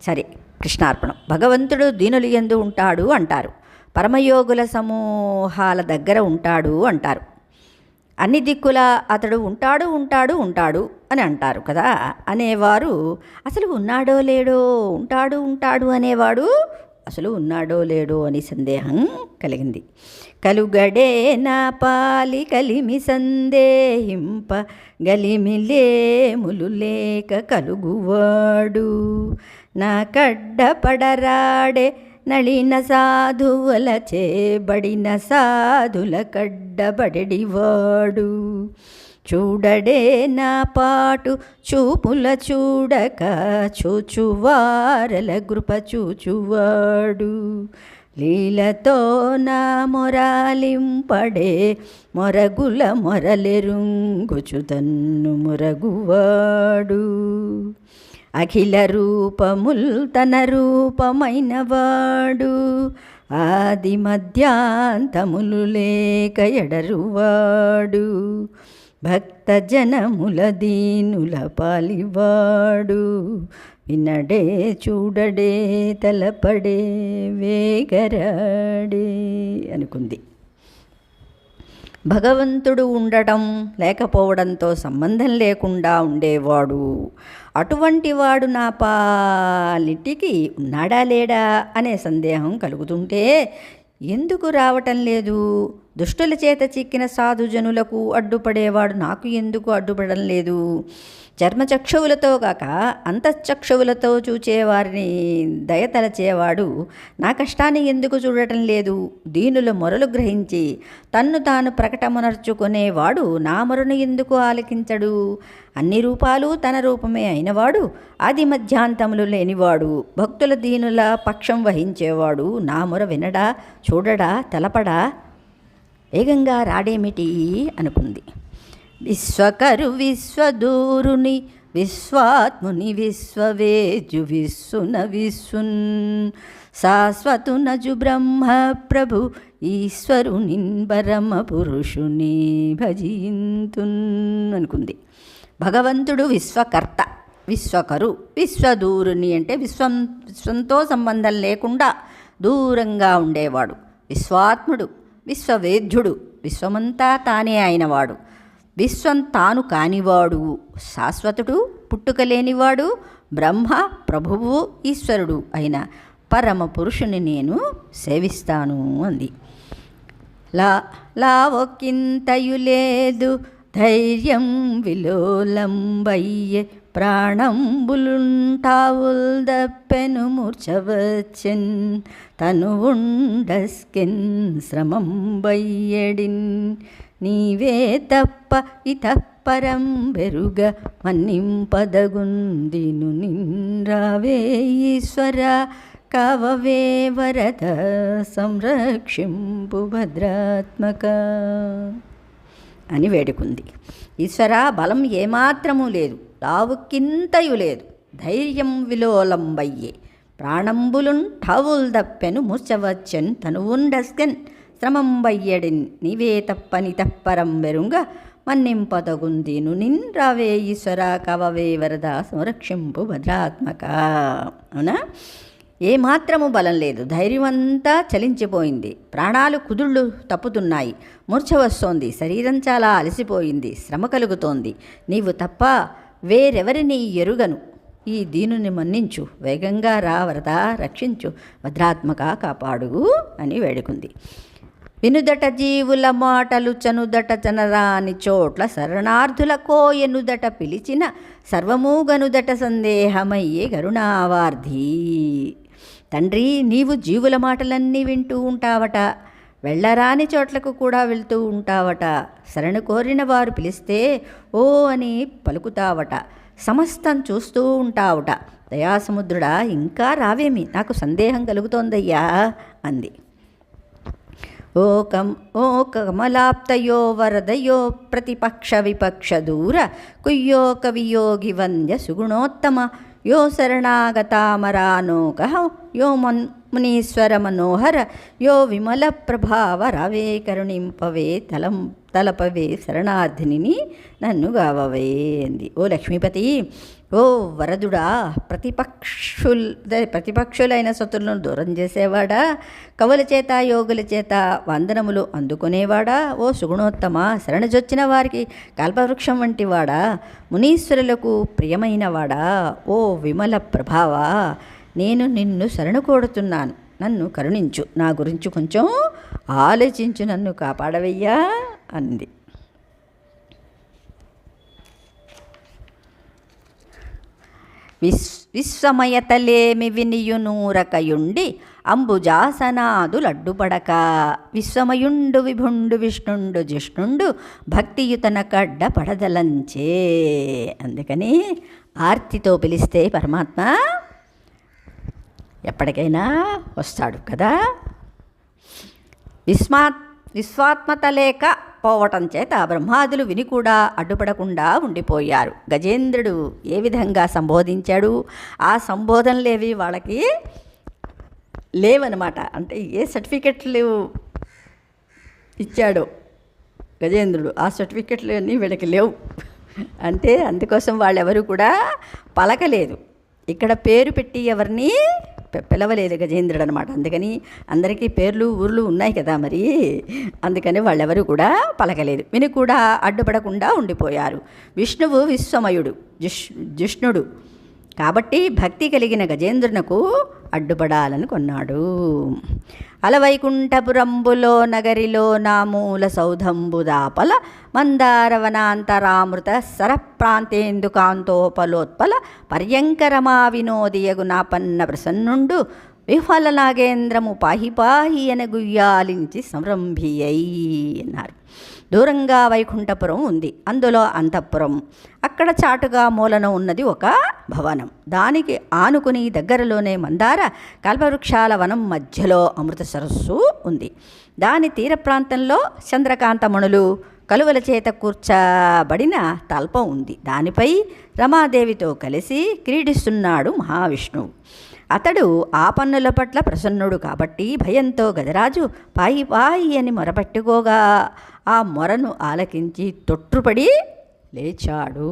[SPEAKER 1] సరే, కృష్ణార్పణం. భగవంతుడు దీనులు యందు ఉంటాడు అంటారు, పరమయోగుల సమూహాల దగ్గర ఉంటాడు అంటారు, అన్ని దిక్కుల అతడు ఉంటాడు అని అంటారు కదా. అనేవారు అసలు ఉన్నాడో లేడో, ఉంటాడు అనేవాడు అసలు ఉన్నాడో లేడో అని సందేహం కలిగింది. కలుగడే నా పాలి కలిమి సందేహింప గలిమిలేములు లేక కలుగువాడు నా కడ్డపడరాడే నళిన సాధువుల చేబడిన సాధుల కడ్డబడివాడు చూడడే నా పాటు చూపుల చూడక చూచువారల కృప చూచువాడు లీలతో నా మొరాలింపడే మొరగుల మొరలెరుంగుచు తన్ను మొరగువాడు అఖిల రూపముల్ తన రూపమైనవాడు ఆది మధ్యాంతములు లేక ఎడరువాడు భక్త జనముల దీనుల పాలివాడు వినడే చూడడే తలపడే వేగరాడే అనుకుంది. భగవంతుడు ఉండటం లేకపోవడంతో సంబంధం లేకుండా ఉండేవాడు. అటువంటి వాడు నా పాలిటికి ఉన్నాడా లేడా అనే సందేహం కలుగుతుంటే ఎందుకు రావటం లేదు? దుష్టుల చేత చిక్కిన సాధుజనులకు అడ్డుపడేవాడు నాకు ఎందుకు అడ్డుపడడం లేదు? చర్మచక్షువులతో కాక అంతఃచక్షువులతో చూచేవారిని దయతలచేవాడు నా కష్టాన్ని ఎందుకు చూడటం లేదు? దీనుల మొరలు గ్రహించి తన్ను తాను ప్రకటమనర్చుకునేవాడు నా మొరను ఎందుకు ఆలకించడు? అన్ని రూపాలు తన రూపమే అయినవాడు, ఆది మధ్యాంతములు లేనివాడు, భక్తుల దీనుల పక్షం వహించేవాడు నా మొర వినడా, చూడడా, తెలపడా? వేగంగా రాడేమిటి అనుకుంది. విశ్వకరు విశ్వదూరుని విశ్వాత్ముని విశ్వవేజు విస్సున విస్సున్ శాశ్వతునజు బ్రహ్మ ప్రభు ఈశ్వరునిన్ పరమ పురుషుని భజింతున్ అనుకుంది. భగవంతుడు విశ్వకర్త, విశ్వకరు, విశ్వదూరుని అంటే విశ్వంతో సంబంధం లేకుండా దూరంగా ఉండేవాడు, విశ్వాత్ముడు, విశ్వవేద్యుడు, విశ్వమంతా తానే అయినవాడు, విశ్వం తాను కానివాడు, శాశ్వతుడు, పుట్టుకలేనివాడు, బ్రహ్మ, ప్రభువు, ఈశ్వరుడు అయిన పరమ పురుషుని నేను సేవిస్తాను అంది. లావొక్కింతయు లేదు ధైర్యం విలోలంబయ్యే ప్రాణంబులుంటావుల్దప్పెను మూర్ఛవచ్చన్ తను ఉండస్కెన్ శ్రమం బయ్యడిన్ నీవే తప్ప ఇతపరం బెరుగ మన్నింపదగుందిను నిన్రావే ఈశ్వర కవవే వరద సంరక్షింపు భద్రాత్మక అని వేడుకుంది. ఈశ్వర, బలం ఏమాత్రమూ లేదు, లావుకింతయు లేదు, ధైర్యం విలోలంబయ్యే ప్రాణంబులున్ ఠావుల్ దప్పెను మూర్చవచ్చన్ తనువుండస్కెన్ శ్రమం బయ్యడిన్ నీవే తప్పని తప్పరం బెరుంగ మన్నింపదగుందిను నిన్ రావే ఈశ్వర కవవే వరద సంరక్షింపు భద్రాత్మక. అవునా? ఏమాత్రము బలం లేదు, ధైర్యమంతా చలించిపోయింది, ప్రాణాలు కుదుళ్ళు తప్పుతున్నాయి, మూర్ఛ వస్తోంది, శరీరం చాలా అలసిపోయింది, శ్రమ కలుగుతోంది. నీవు తప్ప వేరెవరిని ఎరుగను, ఈ దీనుని మన్నించు, వేగంగా రా వరదా, రక్షించు, భద్రాత్మక కాపాడు అని వేడుకుంది. వినుదట జీవుల మాటలు చనుదట చనరాని చోట్ల శరణార్థుల కోయనుదట పిలిచిన సర్వమూగనుదట సందేహమయ్యే కరుణావార్ధి. తండ్రి, నీవు జీవుల మాటలన్నీ వింటూ ఉంటావట, వెళ్ళరాని చోట్లకు కూడా వెళ్తూ ఉంటావట, శరణు కోరిన వారు పిలిస్తే ఓ అని పలుకుతావట, సమస్తం చూస్తూ ఉంటావుట. దయాసముద్రుడా, ఇంకా రావేమి, నాకు సందేహం కలుగుతోందయ్యా అంది. ఓ కమలాప్తయో వరదయో ప్రతిపక్ష విపక్ష దూర కుయ్యో కవియోగి వంద్య సుగుణోత్తమ యో శరణాగతామరానోక యో మునీశ్వర మనోహర యో విమల ప్రభావ రవే కరుణింపవే తలపవే శరణార్థిని నన్ను గావవే అంది. ఓ లక్ష్మీపతి, ఓ వరదుడా, ప్రతిపక్షులైన శత్రులను దూరం చేసేవాడా, కవుల చేత యోగుల చేత వందనములు అందుకునేవాడా, ఓ సుగుణోత్తమ, శరణజొచ్చిన వారికి కల్పవృక్షం వంటి వాడా, మునీశ్వరులకు ప్రియమైనవాడా, ఓ విమల ప్రభావా, నేను నిన్ను శరణు కోరుతున్నాను, నన్ను కరుణించు, నా గురించి కొంచెం ఆలోచించు, నన్ను కాపాడవయ్యా అంది. విశ్వమయతలేమి వినియునూరకయుండి అంబుజాసనాదులడ్డుపడక విశ్వమయుండు విభుండు విష్ణుండు జిష్ణుండు భక్తియుతన కడ్డ పడదలంచే. అందుకని ఆర్తితో పిలిస్తే పరమాత్మ ఎప్పటికైనా వస్తాడు కదా. విశ్వాత్మత లేక పోవటం చేత బ్రహ్మాదులు విని కూడా అడ్డుపడకుండా ఉండిపోయారు. గజేంద్రుడు ఏ విధంగా సంబోధించాడు, ఆ సంబోధనలేవి వాళ్ళకి లేవన్నమాట. అంటే ఏ సర్టిఫికెట్లు ఇచ్చాడో గజేంద్రుడు, ఆ సర్టిఫికెట్లు అన్నీ వీళ్ళకి లేవు. అంటే అందుకోసం వాళ్ళెవరూ కూడా పలకలేదు. ఇక్కడ పేరు పెట్టి ఎవరిని పిలవలేదు గజేంద్రుడు అనమాట. అందుకని అందరికీ పేర్లు ఊర్లు ఉన్నాయి కదా మరి, అందుకని వాళ్ళెవరూ కూడా పలకలేదు. విని కూడా అడ్డుపడకుండా ఉండిపోయారు. విష్ణువు విశ్వమయుడు, జిష్ణుడు కాబట్టి భక్తి కలిగిన గజేంద్రునకు అడ్డుపడాలని కొన్నాడు. అలవైకుంఠపురంబులో నగరిలో నామూల సౌధంబుదాపల మందారవనాంతరామృత సరప్రాంతేందు కాంతోపలోత్పల పర్యంకరమా వినోదియగు నాపన్న ప్రసన్నుండు విఫల నాగేంద్రము పాహి పాహి అన గుయ్యాలించి సంరంభియై అన్నారు. దూరంగా వైకుంఠపురం ఉంది, అందులో అంతఃపురం. అక్కడ చాటుగా మూలన ఉన్నది ఒక భవనం. దానికి ఆనుకుని దగ్గరలోనే మందార కల్పవృక్షాల వనం మధ్యలో అమృత సరస్సు ఉంది. దాని తీర ప్రాంతంలో చంద్రకాంతమణులు కలువల చేత కూర్చబడిన తల్పం ఉంది. దానిపై రమాదేవితో కలిసి క్రీడిస్తున్నాడు మహావిష్ణువు. అతడు ఆ పన్నుల పట్ల ప్రసన్నుడు కాబట్టి భయంతో గజరాజు పాయి పాయి అని మొరపెట్టుకోగా ఆ మొరను ఆలకించి తొట్టుపడి లేచాడు.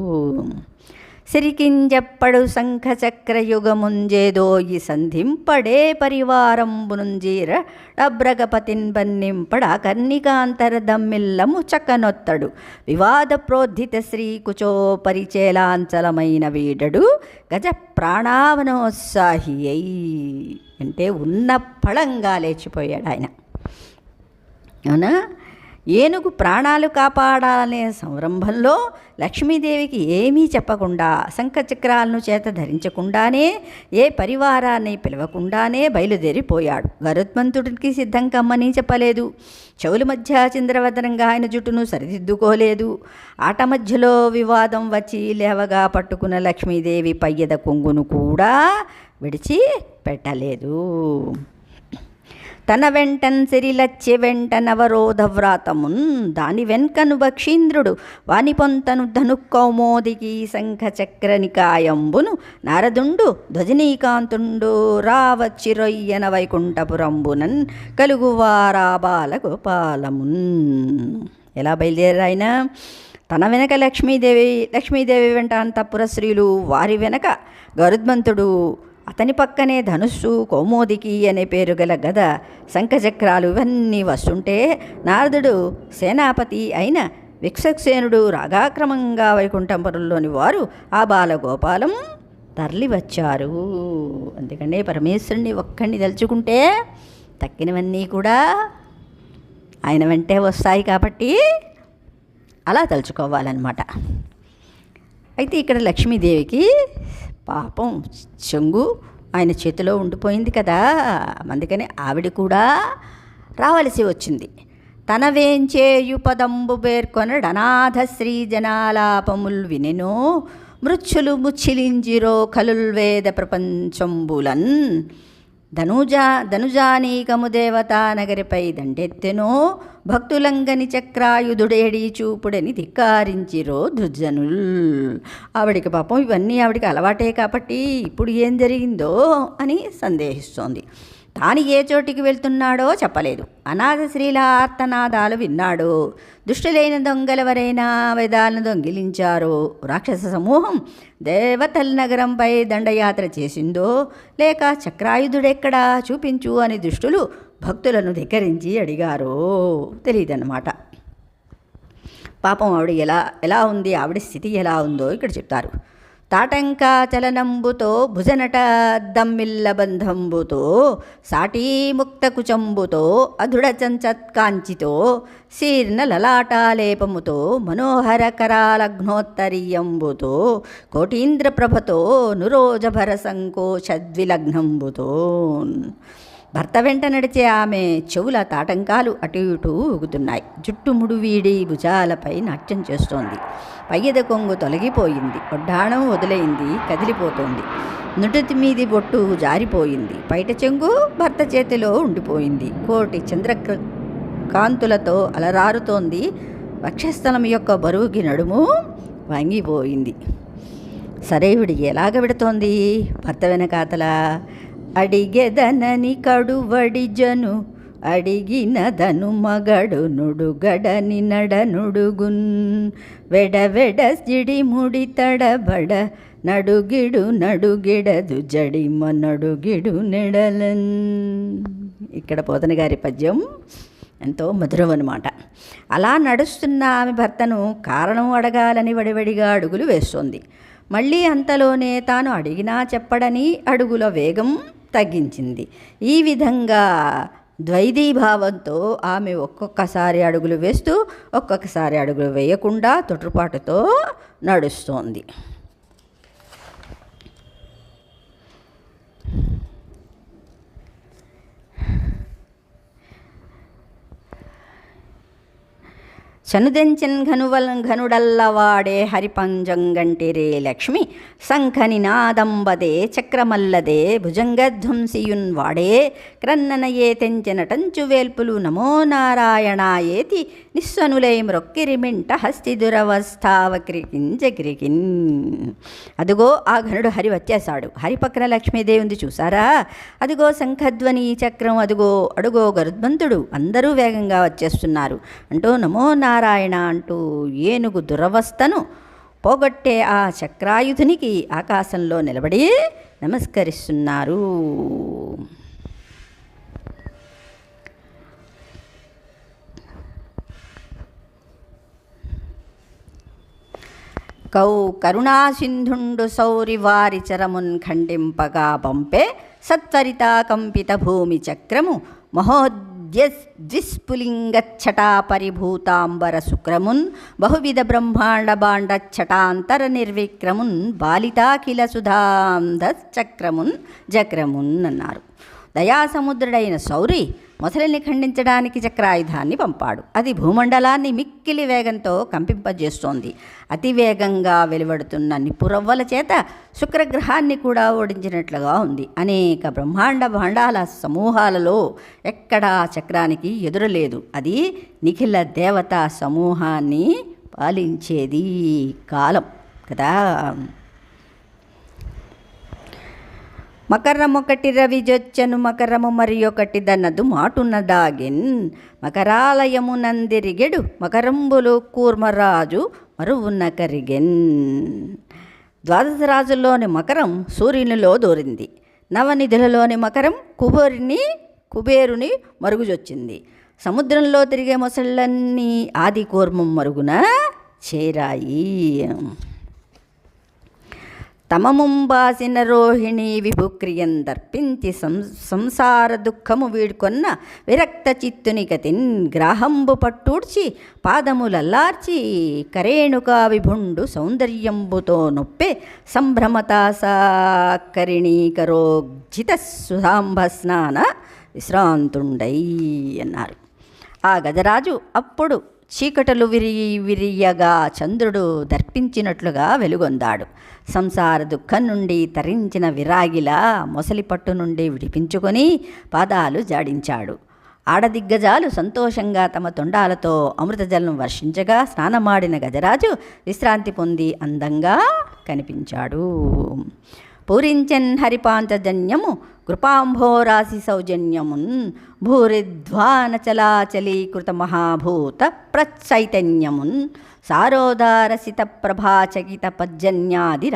[SPEAKER 1] సిరికింజెప్పడు శంఖచక్రయుగముంజేదో ఈ సంధింపడే పరివారంబునుంజీర డబ్రగపతిన్ బన్నింపడ కర్ణికాంతర దమ్మిల్లము చక్కనొత్తడు వివాద ప్రోద్ధిత శ్రీకుచో పరిచేలాంచలమైన వీడడు గజ ప్రాణావనోత్సాహి అయి అంటే ఉన్న ఫలంగా లేచిపోయాడు ఆయన. అవునా? ఏనుగు ప్రాణాలు కాపాడాలనే సంరంభంలో లక్ష్మీదేవికి ఏమీ చెప్పకుండా శంఖచక్రాలను చేత ధరించకుండానే ఏ పరివారాన్ని పిలవకుండానే బయలుదేరిపోయాడు. గరుత్మంతుడికి సిద్ధం కమ్మని చెప్పలేదు. చెవుల మధ్య చంద్రవదనంగా ఆయన జుట్టును సరిదిద్దుకోలేదు. ఆట మధ్యలో వివాదం వచ్చి లేవగా పట్టుకున్న లక్ష్మీదేవి పయ్యద కొంగును కూడా విడిచి పెట్టలేదు. తన వెంటన్ సిరిలచ్చి వెంట నవరోధవ్రాతమున్ దాని వెన్కను బక్షీంద్రుడు వాని పొంతను ధనుకౌమోదికి శంఖచక్రనికాయంబును నారదుండు ధ్వజనీకాంతుండు రావచ్చిరొయ్యన వైకుంఠపురంబునన్ కలుగువారాబాల గోపాలమున్. ఎలా బయలుదేరాయన? తన వెనక లక్ష్మీదేవి వెంట అంతఃపుర స్త్రీలు, వారి వెనక గరుత్మంతుడు, అతని పక్కనే ధనుస్సు, కౌమోదికి అనే పేరు గల గద, శంఖచక్రాలు ఇవన్నీ వస్తుంటే నారదుడు, సేనాపతి అయిన విక్షసేనుడు రాగాక్రమంగా వైకుంఠపురంలోని వారు ఆ బాలగోపాలం తరలి వచ్చారు. అందుకనే పరమేశ్వరుని ఒక్కడిని తలుచుకుంటే తక్కినవన్నీ కూడా ఆయన వెంటే వస్తాయి కాబట్టి అలా తలుచుకోవాలన్నమాట. అయితే ఇక్కడ లక్ష్మీదేవికి పాపం చెంగు ఆయన చేతిలో ఉండిపోయింది కదా, అందుకని ఆవిడ కూడా రావలసి వచ్చింది. తన వేంచేయు పదంబు పేర్కొనడనాథ శ్రీ జనాలాపముల్ వినెనో మృచ్చులు ముచ్చిలింజిరో కలుల్ వేద ప్రపంచంబులన్ ధనుజానీకము దేవతా నగరిపై దండెత్తెనో భక్తులంగని చక్రాయుధుడేడి చూపుడని ధిక్కారించిరో దుర్జనుల్. ఆవిడికి పాపం ఇవన్నీ ఆవిడికి అలవాటే కాబట్టి ఇప్పుడు ఏం జరిగిందో అని సందేహిస్తోంది. తాను ఏ చోటికి వెళ్తున్నాడో చెప్పలేదు. అనాథ స్త్రీల ఆర్తనాదాలు విన్నాడు. దుష్టులైన దొంగలెవరైనా వేదాలను దొంగిలించారో, రాక్షస సమూహం దేవతల్ నగరంపై దండయాత్ర చేసిందో, లేక చక్రాయుధుడెక్కడా చూపించు అని దుష్టులు భక్తులను ధిక్కరించి అడిగారో తెలియదన్నమాట. పాపం ఆవిడ ఎలా ఉంది, ఆవిడ స్థితి ఎలా ఉందో ఇక్కడ చెప్తారు. తాటంకా చలనంబుతో భుజనట దమ్మిల్ల బంధంబుతో సాటీ ముక్త కుచంబుతో అధుడ చంచత్కాంచితో శీర్ణ లలాటాలేపముతో మనోహర కరాలగ్నోత్తరీయంబుతో కోటీంద్ర ప్రభతో నురోజభర సంకోచద్విలగ్నంబుతో. భర్త వెంట నడిచే ఆమె చెవుల తాటంకాలు అటు ఇటు ఊగుతున్నాయి. జుట్టు ముడు వీడి భుజాలపై నాట్యం చేస్తోంది. పయ్యద కొంగు తొలగిపోయింది. ఒడ్డాణం వదిలైంది, కదిలిపోతోంది. నుదుటి మీది బొట్టు జారిపోయింది. బయట చెంగు భర్త చేతిలో ఉండిపోయింది. కోటి చంద్రకాంతులతో అలరారుతోంది. వక్షస్థలం యొక్క బరువుకి నడుము వంగిపోయింది. సరే విడి ఎలాగ విడుతోంది? భర్త వెనకాతల అడిగెదనని కడువడి జను అడిగినదను మగడు నుడుగడని నడనుడుగున్ వెడవెడ సిడిముడి తడబడ నడుగిడదు జడిమ నడుగిడు నెడలన్. ఇక్కడ పోతన గారి పద్యం ఎంతో మధురం అన్నమాట. అలా నడుస్తున్న ఆమె భర్తను కారణం అడగాలని వడివడిగా అడుగులు వేస్తోంది. మళ్ళీ అంతలోనే తాను అడిగినా చెప్పడని అడుగుల వేగం తగ్గించింది. ఈ విధంగా ద్వైధీభావంతో ఆమె ఒక్కొక్కసారి అడుగులు వేస్తూ ఒక్కొక్కసారి అడుగులు వేయకుండా తొట్టుపాటుతో నడుస్తోంది. చనుదెంచెన్ ఘనుడల్లవాడే హరిపంజంగంటిరే లక్ష్మి శంఖని నాదంబదే చక్రమల్లదే భుజంగధ్వంసియున్ వాడే క్రన్ననయే తెంచెనటంచు వేల్పులు నమో నారాయణాయేతి నిస్వనులై మ్రొక్కిరిమింట హస్తి దురవస్థావక్రికించక్రికిన్. అదిగో ఆ ఘనుడు హరి వచ్చేశాడు. హరి పక్కన లక్ష్మీదేవి ఉంది చూసారా? అదిగో శంఖధ్వని చక్రం, అడుగో గరుత్మంతుడు, అందరూ వేగంగా వచ్చేస్తున్నారు అంటూ నమో నారాయణ అంటూ ఏనుగు దురవస్థను పోగొట్టే ఆ చక్రాయుధునికి ఆకాశంలో నిలబడి నమస్కరిస్తున్నారు. కరుణాసింధుండు సౌరి వారి చరమున్ ఖండింపగా పంపే సత్వరితా కంపిత భూమి చక్రము మహోద్యస్ఫులింగచ్చటా పరిభూతాంబర శుక్రమున్ బహువిధ బ్రహ్మాండ బాండ ఛటాంతర నిర్విక్రమున్ బాలితాఖిల సుధాంధ చక్రమున్ అన్నారు. దయాసముద్రుడైన సౌరి మొసలిని ఖండించడానికి చక్రాయుధాన్ని పంపాడు. అది భూమండలాన్ని మిక్కిలి వేగంతో కంపింపజేస్తోంది. అతివేగంగా వెలువడుతున్న నిపురవ్వల చేత శుక్రగ్రహాన్ని కూడా ఓడించినట్లుగా ఉంది. అనేక బ్రహ్మాండ భాండాల సమూహాలలో ఎక్కడా చక్రానికి ఎదురలేదు. అది నిఖిల దేవతా సమూహాన్ని పాలించేది కాలం కదా. మకరమొకటి రవిజొచ్చను మకరము మరి ఒకటి దన్నదు మాటున్నదాగెన్ మకరాలయము నందిరిగెడు మకరంబులు కూర్మరాజు మరువున్న కరిగెన్. ద్వాదశ రాజుల్లోని మకరం సూర్యునిలో దూరింది. నవనిధులలోని మకరం కుబేరుని మరుగుజొచ్చింది. సముద్రంలో తిరిగే మొసళ్ళన్నీ ఆది కూర్మం మరుగున చేరాయి. తమముంబాసిన రోహిణి విభుక్రియం దర్పించి సంసార దుఃఖము వీడుకొన్న విరక్త చిత్తుని గతిన్ గ్రాహంబు పట్టూడ్చి పాదములల్లార్చి కరేణుకా విభుండు సౌందర్యంబుతో నొప్పే సంభ్రమతాసాకరిణీకరోగ్జిత సుధాంబస్నాన విశ్రాంతుండై అన్నారు. ఆ గజరాజు అప్పుడు చీకటలు విరియగా చంద్రుడు దర్పించినట్లుగా వెలుగొందాడు. సంసార దుఃఖం నుండి తరించిన విరాగిలా మొసలి పట్టు నుండి విడిపించుకొని పాదాలు జాడించాడు. ఆడదిగ్గజాలు సంతోషంగా తమ తొండాలతో అమృతజలం వర్షించగా స్నానమాడిన గజరాజు విశ్రాంతి పొంది అందంగా కనిపించాడు. పూరించెన్ హరిపాంచజన్యము కృపాంభోరాశి సౌజన్యమున్ భూరిధ్వాన చలాచలీకృత మహాభూత ప్రచైతన్యమున్ సారోదారసిత ప్రభాచకిత పజ్జన్యాది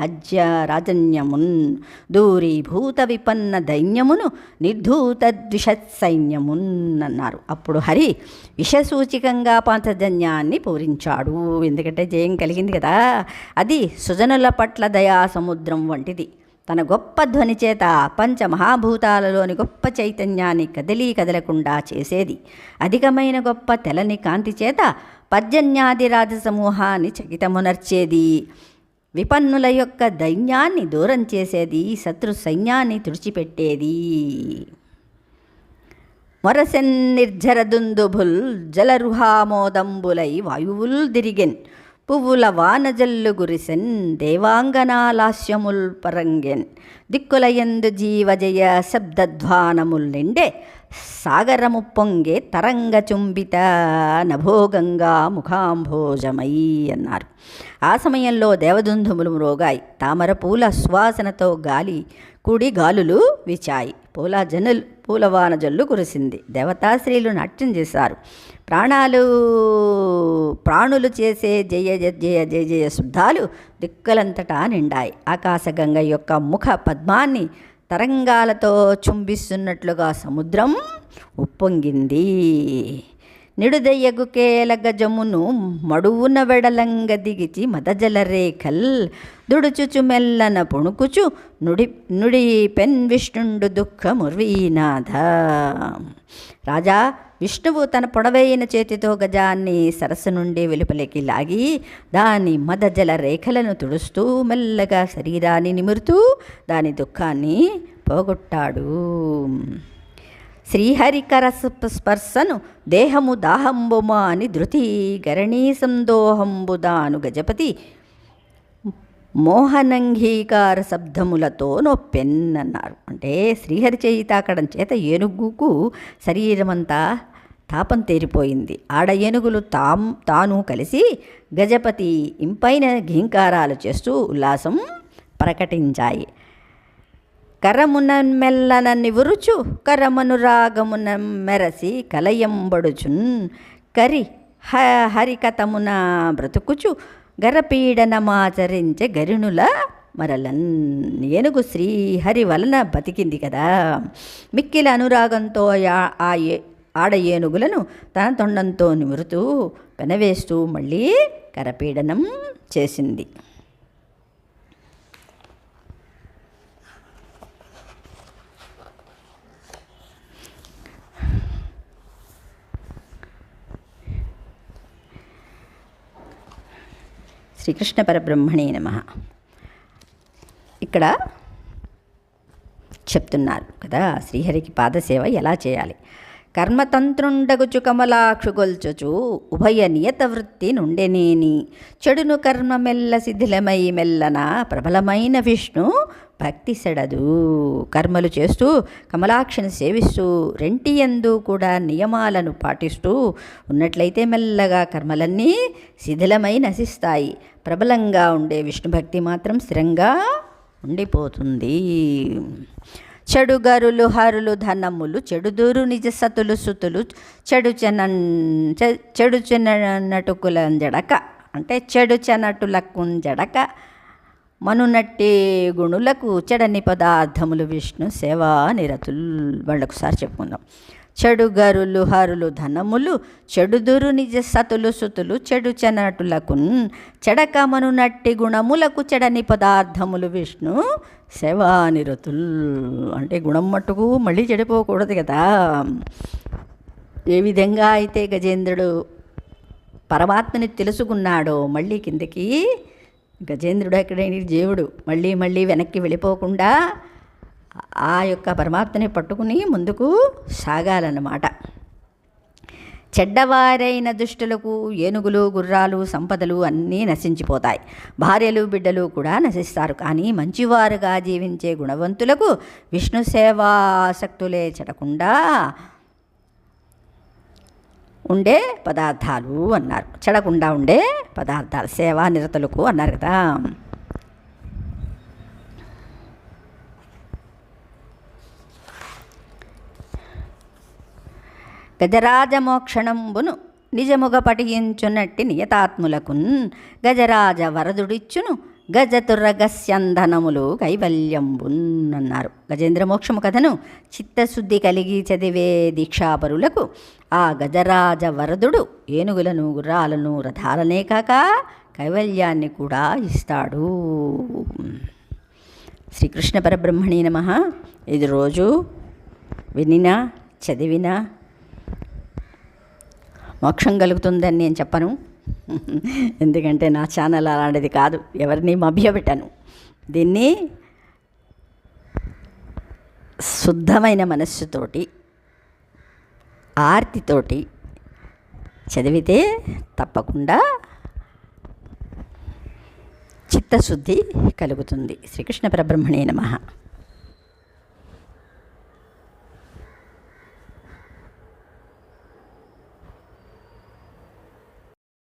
[SPEAKER 1] రాజన్యమున్ దూరీభూత విపన్న దైన్యమును నిర్ధూత ద్విషత్సైన్యమున్ అన్నారు. అప్పుడు హరి విషసూచికంగా పాంచజన్యాన్ని పూరించాడు. ఎందుకంటే జయం కలిగింది కదా. అది సుజనుల పట్ల దయా సముద్రం వంటిది. తన గొప్ప ధ్వని చేత పంచమహాభూతాలలోని గొప్ప చైతన్యాన్ని కదలకుండా చేసేది. అధికమైన గొప్ప తెలని కాంతి చేత పర్జన్యాది రాజసమూహాన్ని చకితమునర్చేది. విపన్నుల యొక్క దైన్యాన్ని దూరం చేసేది. శత్రు సైన్యాన్ని తుడిచిపెట్టేది. మొరసెన్ నిర్జరదుందుభుల్ జలరుహామోదంబులై వాయువుల్ దిరిగెన్ పువ్వుల వానజల్లు గురిసెన్ దేవాంగనాలాస్యముల్ పరంగెన్ దిక్కులయందు జీవజయ శబ్దధ్వానముల్ నిండే సాగరము పొంగే తరంగ చుంబిత నభోగంగా ముఖాంభోజమయి అన్నారు. ఆ సమయంలో దేవదుందుములు మ్రోగాయి. తామర పూల సువాసనతో గాలులు విచాయి. పూలవాన జల్లు కురిసింది. దేవతాశ్రీలు నాట్యం చేశారు. ప్రాణులు చేసే జయ జయ జయ జయ జయ శబ్దాలు దిక్కులంతటా నిండాయి. ఆకాశగంగ యొక్క ముఖ పద్మాన్ని తరంగాలతో చుంబిస్తున్నట్లుగా సముద్రం ఉప్పొంగింది. నిడుదయ్యగు కేల గజమును మడువున వెడలంగ దిగిచి మదజల రేఖల్ దుడుచుచు మెల్లన పుణుకుచు నుడి పెన్ విష్ణుండు దుఃఖముర్వీనాథ. రాజా, విష్ణువు తన పొడవైన చేతితో గజాన్ని సరస్సు నుండి వెలుపలికి లాగి దాని మదజల రేఖలను తుడుస్తూ మెల్లగా శరీరాన్ని నిమురుతూ దాని దుఃఖాన్ని పోగొట్టాడు. శ్రీహరికర స్పర్శను దేహము దాహంబుమా అని ధృతి గరణీ సందోహంబుదాను గజపతి మోహనంగీకార శబ్దములతో నొప్పెన్నన్నారు. అంటే శ్రీహరి చేయి తాకడం చేత ఏనుగుకు శరీరమంతా తాపం తేరిపోయింది. ఆడ ఏనుగులు తాను కలిసి గజపతి ఇంపైన ఘీంకారాలు చేస్తూ ఉల్లాసం ప్రకటించాయి. కరమున మెల్లన నివురుచు కరమనురాగమున మెరసి కలయంబడుచున్ హరికథమున బ్రతుకుచు గరపీడనమాచరించే గరుణుల మరలన్. ఏనుగు శ్రీహరి వలన బతికింది కదా. మిక్కిల అనురాగంతో ఆడ ఏనుగులను తన తొండంతో నిమురుతూ పెనవేస్తూ మళ్ళీ కరపీడనం చేసింది. శ్రీకృష్ణ పరబ్రహ్మణే నమః. ఇక్కడ చెప్తున్నారు కదా శ్రీహరికి పాదసేవ ఎలా చేయాలి. కర్మతంత్రుండగుచు కమలాక్షుగొల్చుచు ఉభయ నియత వృత్తి నుండెనేని చెడును కర్మ మెల్ల శిథిలమై మెల్లన ప్రబలమైన విష్ణు భక్తి సెడదు. కర్మలు చేస్తూ కమలాక్షిని సేవిస్తూ రెంటియందు కూడా నియమాలను పాటిస్తూ ఉన్నట్లయితే మెల్లగా కర్మలన్నీ శిథిలమై నశిస్తాయి. ప్రబలంగా ఉండే విష్ణుభక్తి మాత్రం స్థిరంగా ఉండిపోతుంది. చెడుగరులు హరులు ధనములు చెడుదూరు నిజ సతులు సుతులు చెడు చెనటుకులంజడక అంటే చెడు చెనటులకుంజడక మనునట్టి గుణులకు చెడని పదార్థములు విష్ణు సేవా నిరతులు. వాళ్ళొకసారి చెప్పుకుందాం. చెడుగరులు హరులు ధనములు చెడుదురు నిజ సతులు సుతులు చెడు చెనటులకున్ చెడకమను నట్టి గుణములకు చెడని పదార్థములు విష్ణు సేవానిరతుల్. అంటే గుణం మట్టుకు మళ్ళీ చెడిపోకూడదు కదా. ఏ విధంగా అయితే గజేంద్రుడు పరమాత్మని తెలుసుకున్నాడో మళ్ళీ కిందకి గజేంద్రుడు ఎక్కడైనా జీవుడు మళ్ళీ వెనక్కి వెళ్ళిపోకుండా ఆ యొక్క పరమాత్మని పట్టుకుని ముందుకు సాగాలన్నమాట. చెడ్డవారైన దుష్టులకు ఏనుగులు గుర్రాలు సంపదలు అన్నీ నశించిపోతాయి. భార్యలు బిడ్డలు కూడా నశిస్తారు. కానీ మంచివారుగా జీవించే గుణవంతులకు విష్ణు సేవాసక్తులే చెడకుండా ఉండే పదార్థాలు అన్నారు. చెడకుండా ఉండే పదార్థాలు సేవా నిరతులకు అన్నారు కదా. గజరాజమోక్షణంబును నిజముగ పఠించునట్టి నియతాత్ములకున్ గజరాజ వరదుడిచ్చును గజతురగస్యంధనములు కైవల్యంబున్ అన్నారు. గజేంద్ర మోక్షము కథను చిత్తశుద్ధి కలిగి చదివే దీక్షాపరులకు ఆ గజరాజ వరదుడు ఏనుగులను గుర్రాలను రథాలనే కాక కైవల్యాన్ని కూడా ఇస్తాడు. శ్రీకృష్ణ పరబ్రహ్మణే నమః. ఇది రోజు వినినా చదివినా మోక్షం కలుగుతుందని నేను చెప్పను. ఎందుకంటే నా ఛానల్ అలాంటిది కాదు. ఎవరిని మభ్యపెట్టను. దీన్ని శుద్ధమైన మనస్సుతోటి ఆర్తితోటి చదివితే తప్పకుండా చిత్తశుద్ధి కలుగుతుంది. శ్రీకృష్ణ పరబ్రహ్మణే నమః.